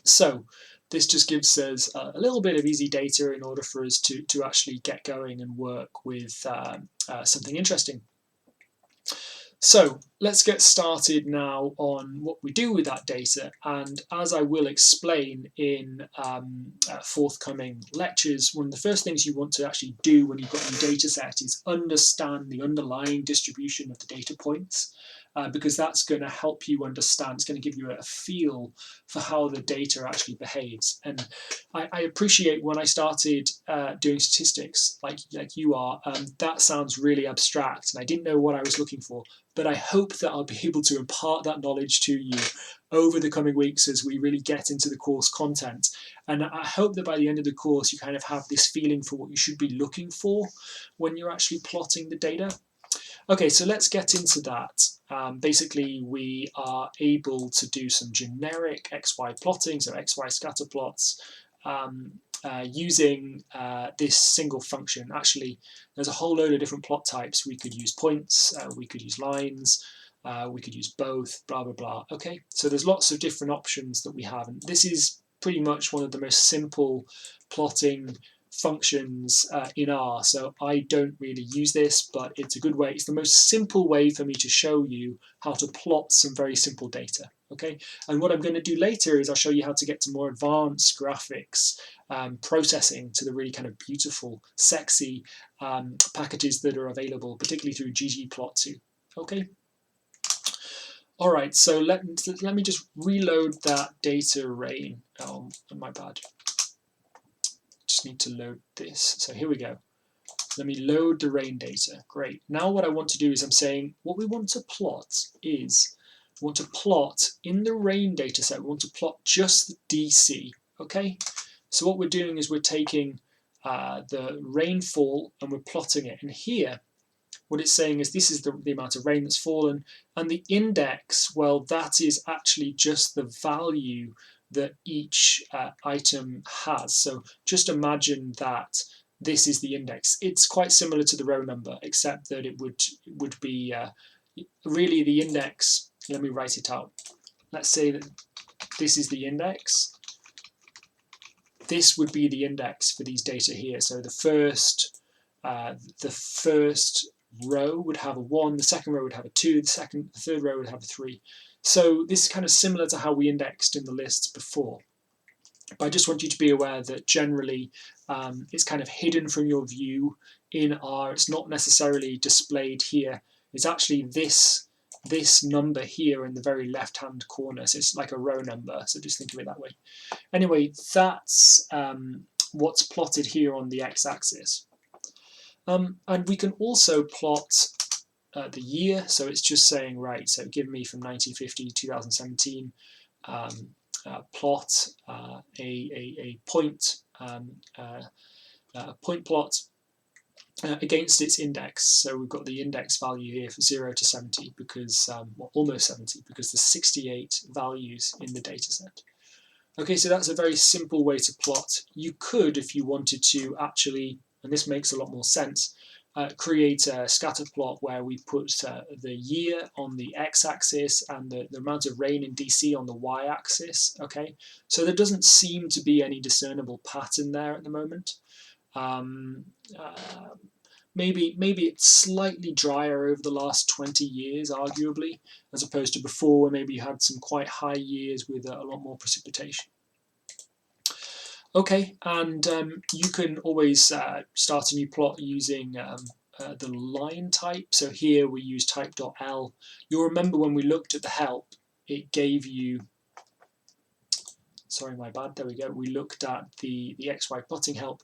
so this just gives us a little bit of easy data in order for us to actually get going and work with something interesting. So let's get started now on what we do with that data, and as I will explain in forthcoming lectures, one of the first things you want to actually do when you've got your data set is understand the underlying distribution of the data points. because that's going to help you understand. It's going to give you a feel for how the data actually behaves. And I appreciate when I started doing statistics, like you are, that sounds really abstract, and I didn't know what I was looking for. But I hope that I'll be able to impart that knowledge to you over the coming weeks as we really get into the course content. And I hope that by the end of the course, you kind of have this feeling for what you should be looking for when you're actually plotting the data. Okay, so let's get into that. Basically, we are able to do some generic XY plotting, so XY scatter plots, using this single function. Actually, there's a whole load of different plot types. We could use points, we could use lines, we could use both, blah, blah, blah. Okay, so there's lots of different options that we have. And this is pretty much one of the most simple plotting functions in R. So I don't really use this, but it's a good way. It's the most simple way for me to show you how to plot some very simple data. Okay, and what I'm going to do later is I'll show you how to get to more advanced graphics processing, to the really kind of beautiful, sexy packages that are available, particularly through ggplot2. Okay. All right, so let me just reload that data array. Oh, my bad. Just need to load this. So here we go. Let me load the rain data. Great. Now what I want to do is I'm saying what we want to plot is we want to plot in the rain data set. We want to plot just the DC. Okay. So what we're doing is we're taking the rainfall and we're plotting it. And here, what it's saying is this is the amount of rain that's fallen, and the index, well, that is actually just the value that each item has. So just imagine that this is the index. It's quite similar to the row number, except that it would be really the index. Let me write it out. Let's say that this is the index. This would be the index for these data here. So the first row would have a 1, the second row would have a 2, the third row would have a 3. So this is kind of similar to how we indexed in the lists before. But I just want you to be aware that generally it's kind of hidden from your view in R. It's not necessarily displayed here. It's actually this number here in the very left-hand corner. So it's like a row number. So just think of it that way. Anyway, that's what's plotted here on the x-axis. And we can also plot the year. So it's just saying, right, so give me from 1950 to 2017, plot a point plot against its index. So we've got the index value here for 0 to 70 because, well, almost 70, because there's 68 values in the data set. Okay, so that's a very simple way to plot. You could, if you wanted to, actually, and this makes a lot more sense, create a scatter plot where we put the year on the x-axis and the amount of rain in DC on the y-axis. Okay, so there doesn't seem to be any discernible pattern there at the moment. Maybe it's slightly drier over the last 20 years, arguably, as opposed to before, where maybe you had some quite high years with a lot more precipitation. Okay, and you can always start a new plot using the line type. So here we use type.l. You'll remember when we looked at the help, it gave you, sorry, my bad, there we go. We looked at the XY plotting help.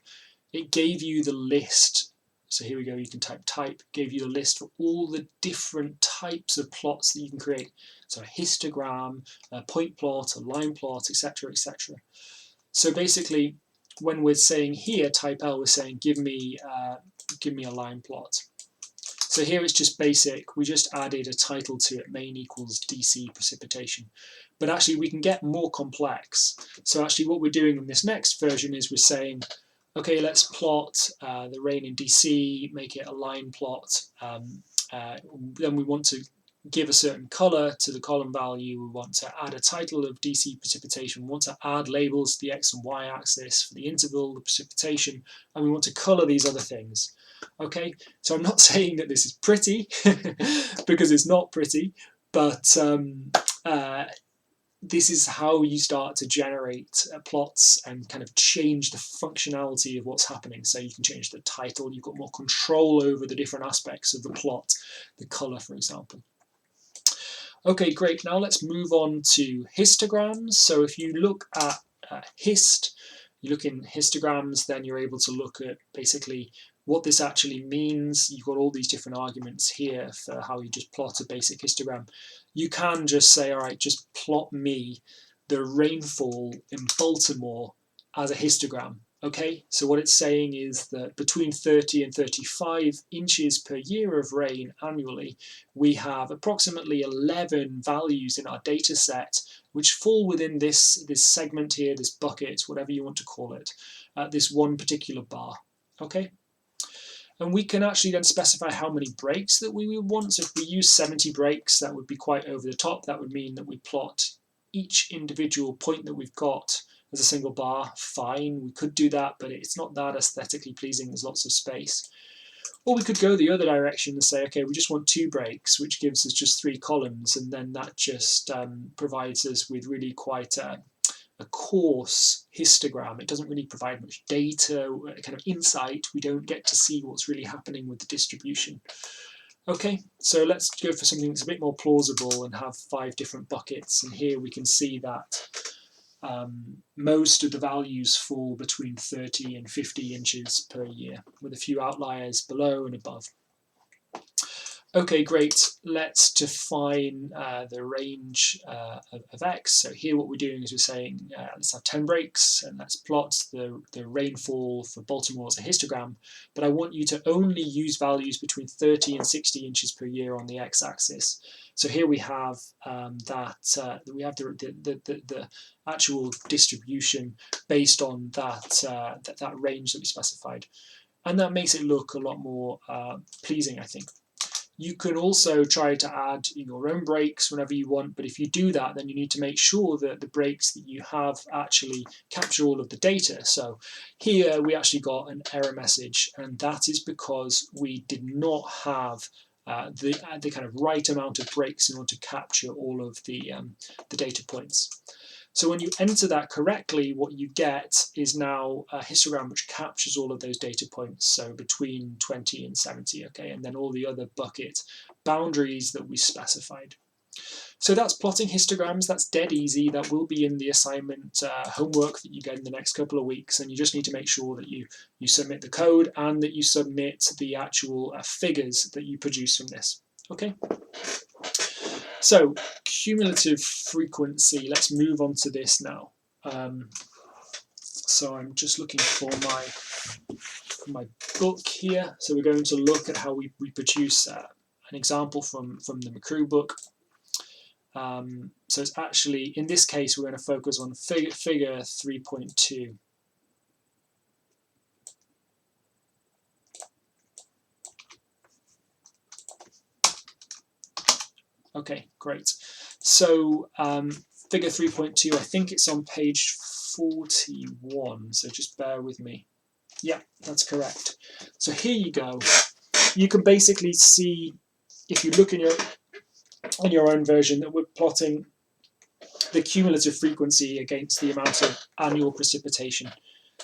It gave you the list. So here we go, you can type, gave you the list for all the different types of plots that you can create. So a histogram, a point plot, a line plot, etc., etc. So basically, when we're saying here, type L, we're saying give me a line plot. So here it's just basic. We just added a title to it, main equals DC precipitation. But actually we can get more complex. So actually what we're doing in this next version is we're saying, okay, let's plot the rain in DC, make it a line plot. Then we want to give a certain color to the column value. We want to add a title of DC precipitation. We want to add labels to the X and Y axis for the interval, the precipitation, and we want to color these other things. Okay, so I'm not saying that this is pretty because it's not pretty, but this is how you start to generate plots and kind of change the functionality of what's happening. So you can change the title, you've got more control over the different aspects of the plot, the color, for example. Okay, great. Now let's move on to histograms. So if you look at you look in histograms, then you're able to look at basically what this actually means. You've got all these different arguments here for how you just plot a basic histogram. You can just say, all right, just plot me the rainfall in Baltimore as a histogram. Okay, so what it's saying is that between 30 and 35 inches per year of rain annually, we have approximately 11 values in our data set which fall within this segment here, this bucket, whatever you want to call it, this one particular bar. Okay, and we can actually then specify how many breaks that we want. So if we use 70 breaks, that would be quite over the top. That would mean that we plot each individual point that we've got as a single bar. Fine, we could do that, but it's not that aesthetically pleasing. There's lots of space. Or we could go the other direction and say, okay, we just want 2 breaks, which gives us just 3 columns, and then that just provides us with really quite a coarse histogram. It doesn't really provide much data, kind of insight. We don't get to see what's really happening with the distribution. Okay, so let's go for something that's a bit more plausible and have 5 different buckets, and here we can see that most of the values fall between 30 and 50 inches per year, with a few outliers below and above. Okay, great. Let's define the range of x. So here what we're doing is we're saying let's have 10 breaks and let's plot the rainfall for Baltimore as a histogram, but I want you to only use values between 30 and 60 inches per year on the x-axis. So here we have we have the actual distribution based on that range that we specified, and that makes it look a lot more pleasing, I think. You can also try to add your own breaks whenever you want, but if you do that, then you need to make sure that the breaks that you have actually capture all of the data. So here we actually got an error message, and that is because we did not have the kind of right amount of breaks in order to capture all of the data points. So when you enter that correctly, what you get is now a histogram which captures all of those data points, so between 20 and 70, okay, and then all the other bucket boundaries that we specified. So that's plotting histograms. That's dead easy. That will be in the assignment homework that you get in the next couple of weeks, and you just need to make sure that you submit the code and that you submit the actual figures that you produce from this. Okay. So cumulative frequency, let's move on to this now. So I'm just looking for my book here. So we're going to look at how we produce an example from the McCrew book. So it's actually, in this case, we're going to focus on figure 3.2. Okay, great. So figure 3.2, I think it's on page 41, so just bear with me. Yeah, that's correct. So here you go. You can basically see, if you look in your own version, that we're plotting the cumulative frequency against the amount of annual precipitation.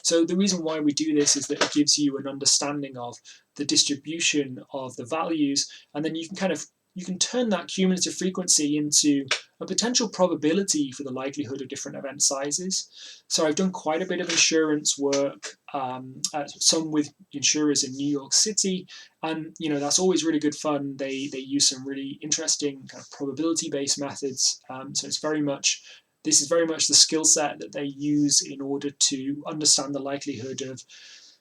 So the reason why we do this is that it gives you an understanding of the distribution of the values, and then you can turn that cumulative frequency into a potential probability for the likelihood of different event sizes. So I've done quite a bit of insurance work, some with insurers in New York City, and that's always really good fun. They use some really interesting kind of probability-based methods. So this is very much the skill set that they use in order to understand the likelihood of,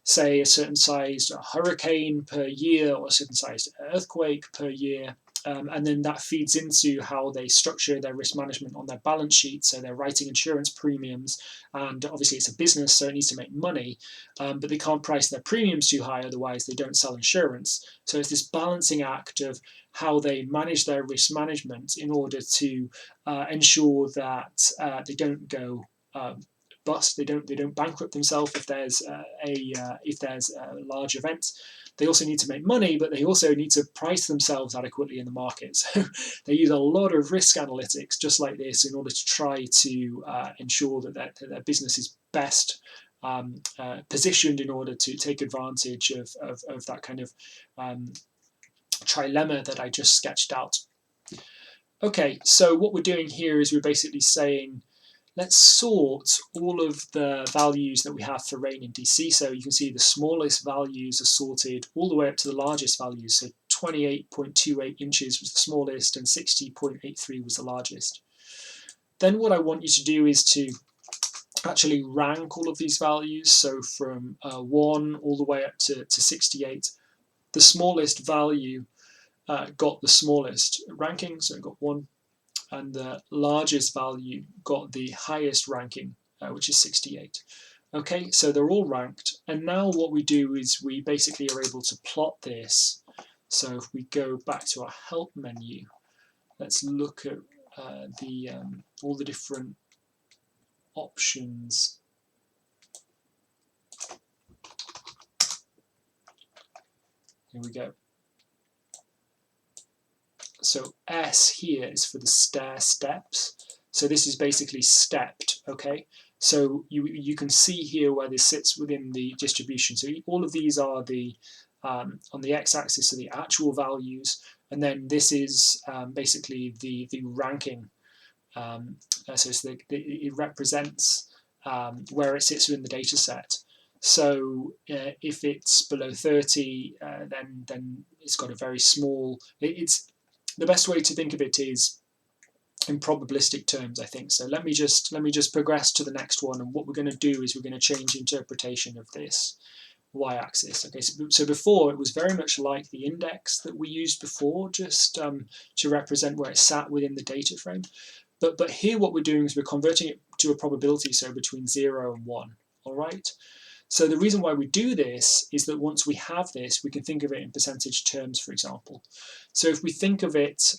say, a certain sized hurricane per year or a certain sized earthquake per year. And then that feeds into how they structure their risk management on their balance sheet. So they're writing insurance premiums, and obviously it's a business, so it needs to make money, but they can't price their premiums too high, otherwise they don't sell insurance. So it's this balancing act of how they manage their risk management in order to ensure that they don't go bust, they don't bankrupt themselves if there's a large event. They also need to make money, but they also need to price themselves adequately in the market. So they use a lot of risk analytics just like this in order to try to ensure that their business is best positioned in order to take advantage of that kind of trilemma that I just sketched out. Okay, so what we're doing here is we're basically saying, let's sort all of the values that we have for rain in DC. So you can see the smallest values are sorted all the way up to the largest values. So 28.28 inches was the smallest and 60.83 was the largest. Then what I want you to do is to actually rank all of these values. So from 1 all the way up to 68. The smallest value got the smallest ranking, so it got 1. And the largest value got the highest ranking, which is 68. Okay, so they're all ranked. And now what we do is we basically are able to plot this. So if we go back to our help menu, let's look at all the different options. Here we go. So S here is for the stair steps. So this is basically stepped, okay? So you can see here where this sits within the distribution. So all of these are the, on the x-axis, so the actual values, and then this is basically the ranking. So it represents where it sits within the data set. So if it's below 30, then it's got a very small. It's the best way to think of it is in probabilistic terms, I think. So let me just progress to the next one, and what we're going to do is we're going to change interpretation of this y-axis. Okay, so before it was very much like the index that we used before, just to represent where it sat within the data frame. But here what we're doing is we're converting it to a probability, so between 0 and 1. All right. So the reason why we do this is that once we have this, we can think of it in percentage terms, for example. So if we think of it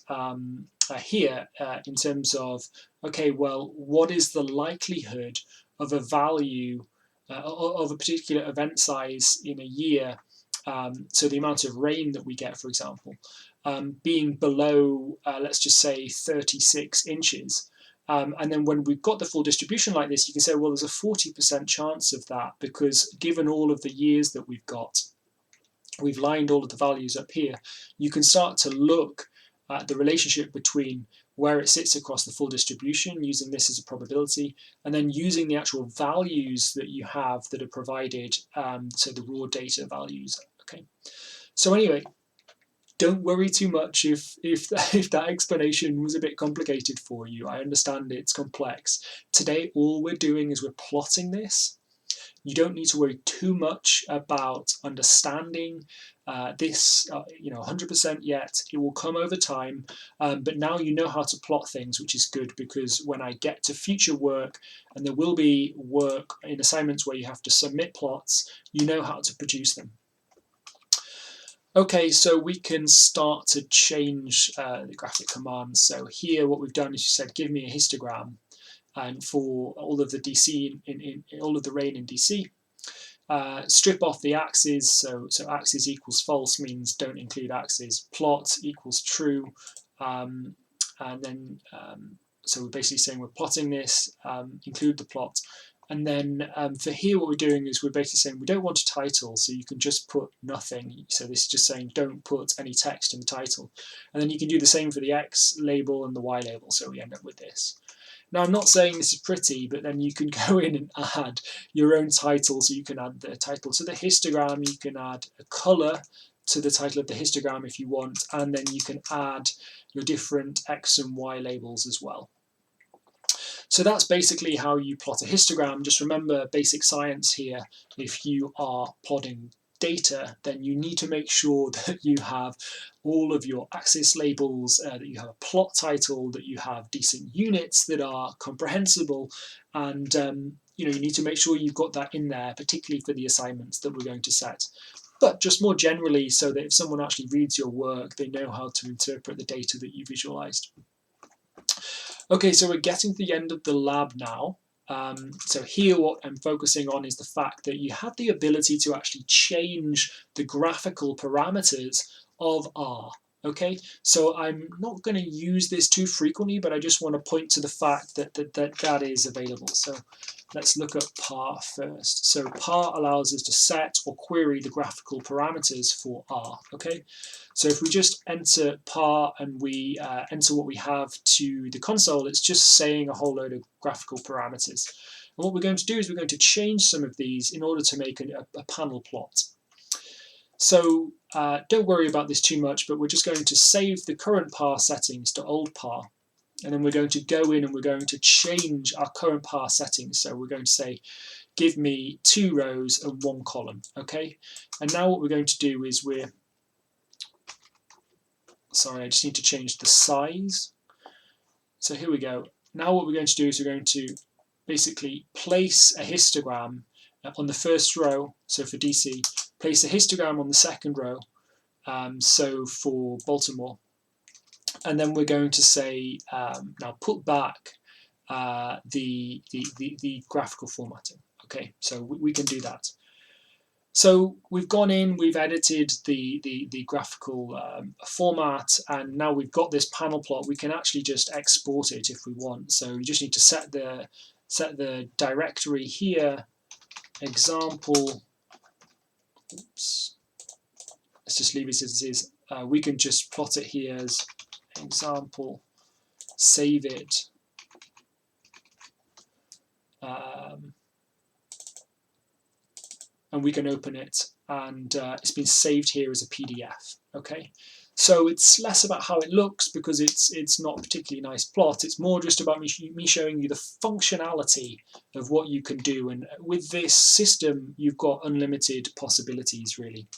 here in terms of, okay, well, what is the likelihood of a value of a particular event size in a year, so the amount of rain that we get, for example, being below, let's just say 36 inches. And then when we've got the full distribution like this, you can say, well, there's a 40% chance of that, because given all of the years that we've got, we've lined all of the values up here, you can start to look at the relationship between where it sits across the full distribution, using this as a probability, and then using the actual values that you have that are provided, so the raw data values. Okay. So anyway, don't worry too much if that explanation was a bit complicated for you. I understand it's complex. Today, all we're doing is we're plotting this. You don't need to worry too much about understanding this, 100% yet. It will come over time, but now you know how to plot things, which is good, because when I get to future work, and there will be work in assignments where you have to submit plots, you know how to produce them. Okay, so we can start to change the graphic commands. So here what we've done is you said, give me a histogram, and for all of the DC, in all of the rain in DC, strip off the axes. So axes equals false means don't include axes. Plot equals true, and then so we're basically saying we're plotting this, include the plot. And then for here, what we're doing is we're basically saying we don't want a title, so you can just put nothing. So this is just saying don't put any text in the title. And then you can do the same for the X label and the Y label, so we end up with this. Now, I'm not saying this is pretty, but then you can go in and add your own title. So you can add the title to the histogram, you can add a colour to the title of the histogram if you want, and then you can add your different X and Y labels as well. So that's basically how you plot a histogram. Just remember basic science here. If you are plotting data, then you need to make sure that you have all of your axis labels, that you have a plot title, that you have decent units that are comprehensible, and you need to make sure you've got that in there, particularly for the assignments that we're going to set. But just more generally, so that if someone actually reads your work, they know how to interpret the data that you visualized. Okay, so we're getting to the end of the lab now. So here what I'm focusing on is the fact that you have the ability to actually change the graphical parameters of R. Okay, so I'm not going to use this too frequently, but I just want to point to the fact that that is available. So let's look at par first. So par allows us to set or query the graphical parameters for R. Okay, so if we just enter par and we enter what we have to the console, it's just saying a whole load of graphical parameters. And what we're going to do is we're going to change some of these in order to make a panel plot. So don't worry about this too much, but we're just going to save the current par settings to old par. And then we're going to go in and we're going to change our current par settings. So we're going to say, give me 2 rows and 1 column, okay? And now what we're going to do is sorry, I just need to change the size. So here we go. Now what we're going to do is we're going to basically place a histogram on the first row. So for DC, place a histogram on the second row. So for Baltimore, and then we're going to say now put back the graphical formatting. Okay, so we can do that. So we've gone in, we've edited the graphical format, and now we've got this panel plot. We can actually just export it if we want. So you just need to set the directory here, example. Oops. Let's just leave it as it is. We can just plot it here as example, save it, and we can open it, and it's been saved here as a PDF. Okay, so it's less about how it looks because it's not a particularly nice plot. It's more just about me showing you the functionality of what you can do, and with this system you've got unlimited possibilities really.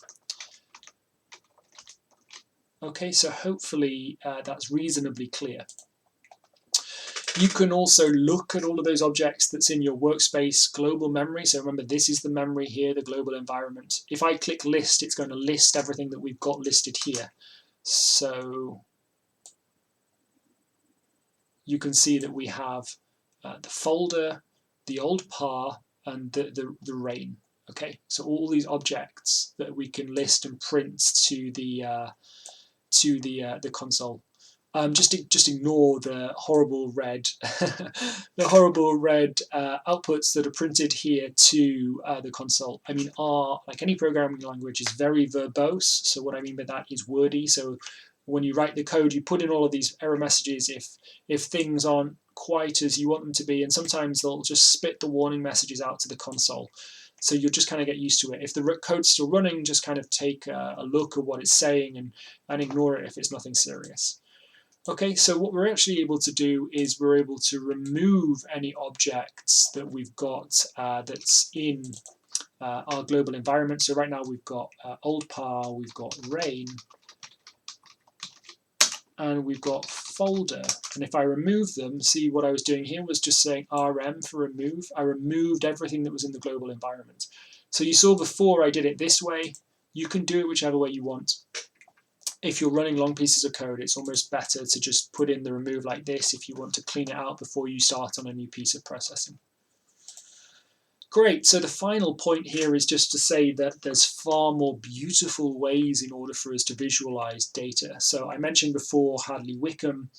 Okay, so hopefully that's reasonably clear. You can also look at all of those objects that's in your workspace global memory. So remember, this is the memory here, the global environment. If I click list, it's going to list everything that we've got listed here. So you can see that we have the folder, the old par, and the rain. Okay, so all these objects that we can list and print to the console. Just ignore the horrible red outputs that are printed here to the console. I mean, R, like any programming language, is very verbose. So what I mean by that is wordy. So when you write the code, you put in all of these error messages if things aren't quite as you want them to be, and sometimes they'll just spit the warning messages out to the console. So you'll just kind of get used to it. If the code's still running, just kind of take a look at what it's saying and ignore it if it's nothing serious. Okay, so what we're actually able to do is we're able to remove any objects that we've got that's in our global environment. So right now we've got old par, we've got rain, and we've got folder. And if I remove them, see what I was doing here was just saying RM for remove. I removed everything that was in the global environment. So you saw before I did it this way. You can do it whichever way you want. If you're running long pieces of code, it's almost better to just put in the remove like this if you want to clean it out before you start on a new piece of processing. Great, so the final point here is just to say that there's far more beautiful ways in order for us to visualize data. So I mentioned before Hadley Wickham.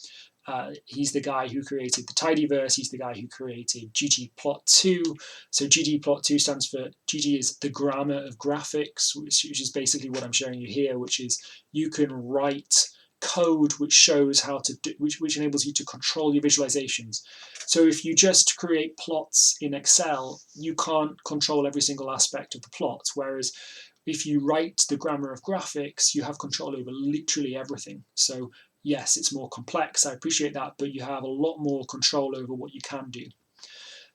He's the guy who created the tidyverse. He's the guy who created ggplot2. So ggplot2 stands for, GG is the grammar of graphics, which is basically what I'm showing you here, which is you can write code which shows how to do, which enables you to control your visualizations. So if you just create plots in Excel, you can't control every single aspect of the plot, whereas if you write the grammar of graphics, you have control over literally everything. So yes, it's more complex, I appreciate that, but you have a lot more control over what you can do.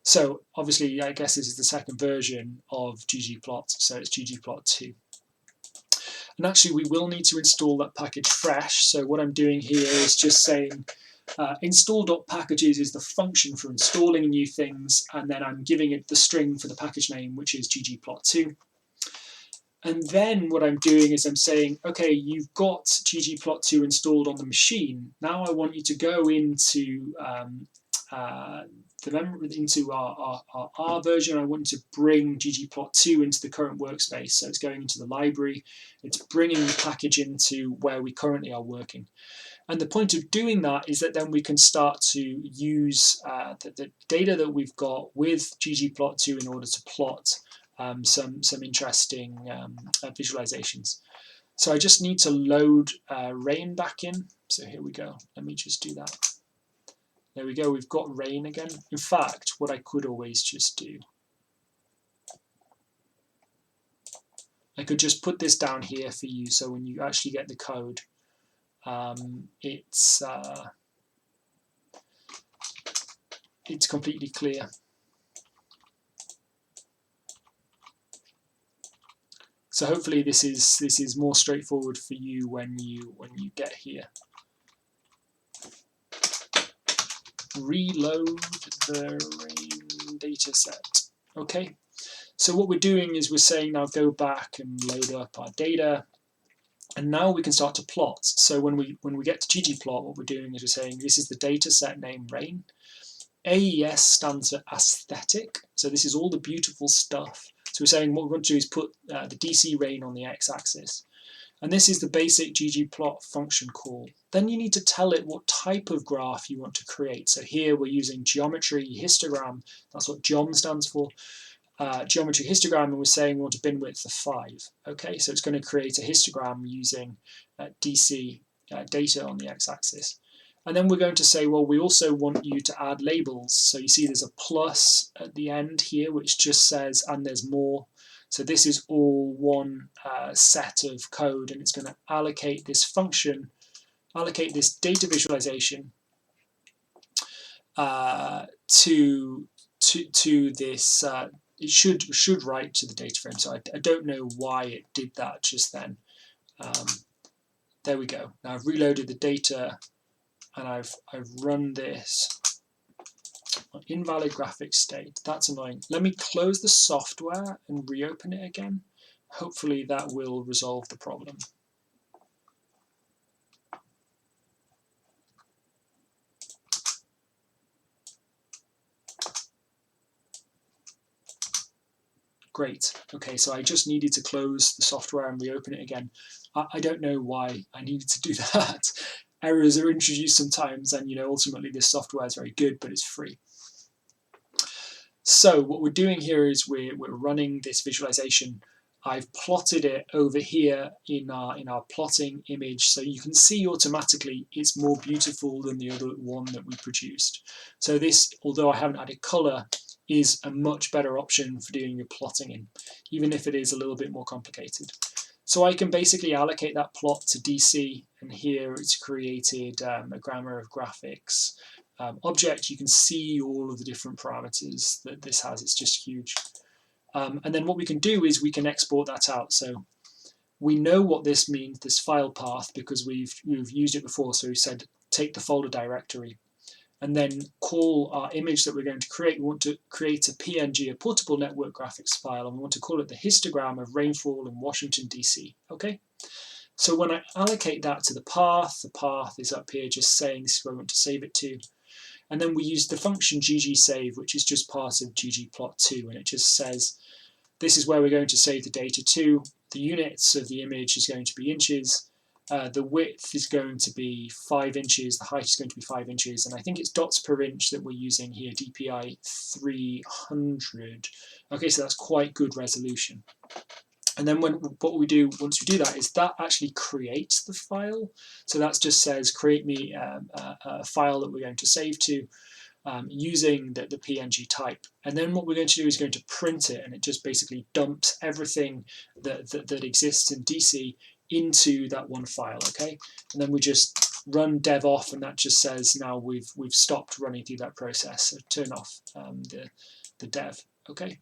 So obviously, I guess this is the second version of ggplot, so it's ggplot2. And actually, we will need to install that package fresh. So what I'm doing here is just saying install.packages is the function for installing new things, and then I'm giving it the string for the package name, which is ggplot2. And then what I'm doing is I'm saying, okay, you've got ggplot2 installed on the machine. Now I want you to go into into our R version. I want to bring ggplot2 into the current workspace. So it's going into the library. It's bringing the package into where we currently are working. And the point of doing that is that then we can start to use the data that we've got with ggplot2 in order to plot some interesting visualizations. So I just need to load rain back in. So here we go. Let me just do that. There we go. We've got rain again. In fact, what I could always just do, I could just put this down here for you. So when you actually get the code, it's completely clear. So hopefully this is more straightforward for you when you get here. Reload the rain data set. Okay. So what we're doing is we're saying now go back and load up our data. And now we can start to plot. So when we get to ggplot, what we're doing is we're saying this is the data set name rain. AES stands for aesthetic. So this is all the beautiful stuff. So we're saying what we want to do is put the DC rain on the x-axis. And this is the basic ggplot function call. Then you need to tell it what type of graph you want to create. So here we're using geometry histogram. That's what GEOM stands for. Geometry histogram, and we're saying we want a bin width of 5. Okay, so it's going to create a histogram using DC data on the x-axis. And then we're going to say, well, we also want you to add labels. So you see there's a plus at the end here, which just says, and there's more. So this is all one set of code, and it's going to allocate this function, allocate this data visualization to this. It should write to the data frame. So I don't know why it did that just then. There we go. Now I've reloaded the data, and I've run this. Invalid graphics state. That's annoying. Let me close the software and reopen it again. Hopefully that will resolve the problem. Great. Okay, so I just needed to close the software and reopen it again. I don't know why I needed to do that. Errors are introduced sometimes, and ultimately this software is very good, but it's free. So what we're doing here is we're running this visualization. I've plotted it over here in our plotting image, so you can see automatically it's more beautiful than the other one that we produced. So this, although I haven't added color, is a much better option for doing your plotting in, even if it is a little bit more complicated. So I can basically allocate that plot to DC, and here it's created a grammar of graphics object. You can see all of the different parameters that this has. It's just huge. And then what we can do is we can export that out. So we know what this means, this file path, because we've used it before. So we said take the folder directory and then call our image that we're going to create. We want to create a PNG, a portable network graphics file, and we want to call it the histogram of rainfall in Washington, DC. Okay. So when I allocate that to the path is up here just saying this is where I want to save it to. And then we use the function ggsave, which is just part of ggplot2, and it just says this is where we're going to save the data to. The units of the image is going to be inches. The width is going to be 5 inches. The height is going to be 5 inches. And I think it's dots per inch that we're using here, DPI 300. Okay, so that's quite good resolution. And then what we do once we do that is that actually creates the file. So that just says create me a file that we're going to save to using the PNG type. And then what we're going to do is going to print it, and it just basically dumps everything that exists in DC into that one file. Okay, and then we just run dev off, and that just says now we've stopped running through that process. So turn off the dev. Okay.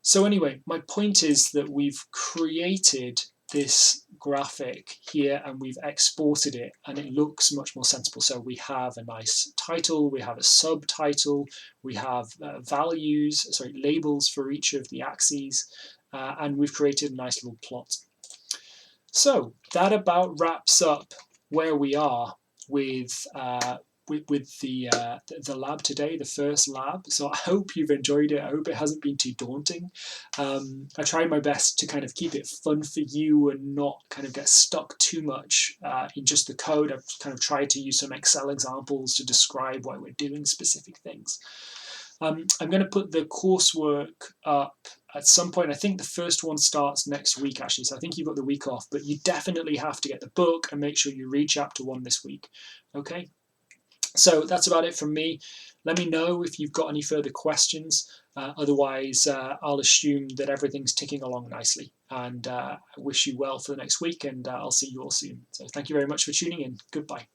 So anyway, my point is that we've created this graphic here and we've exported it, and it looks much more sensible. So we have a nice title, we have a subtitle, we have labels for each of the axes, and we've created a nice little plot. So that about wraps up where we are with with the lab today, the first lab. So I hope you've enjoyed it. I hope it hasn't been too daunting. I tried my best to kind of keep it fun for you and not kind of get stuck too much in just the code. I've kind of tried to use some Excel examples to describe why we're doing specific things. I'm going to put the coursework up at some point. I think the first one starts next week, actually. So I think you've got the week off, but you definitely have to get the book and make sure you read chapter 1 this week. Okay? So that's about it from me. Let me know if you've got any further questions. Otherwise, I'll assume that everything's ticking along nicely. And I wish you well for the next week, and I'll see you all soon. So thank you very much for tuning in. Goodbye.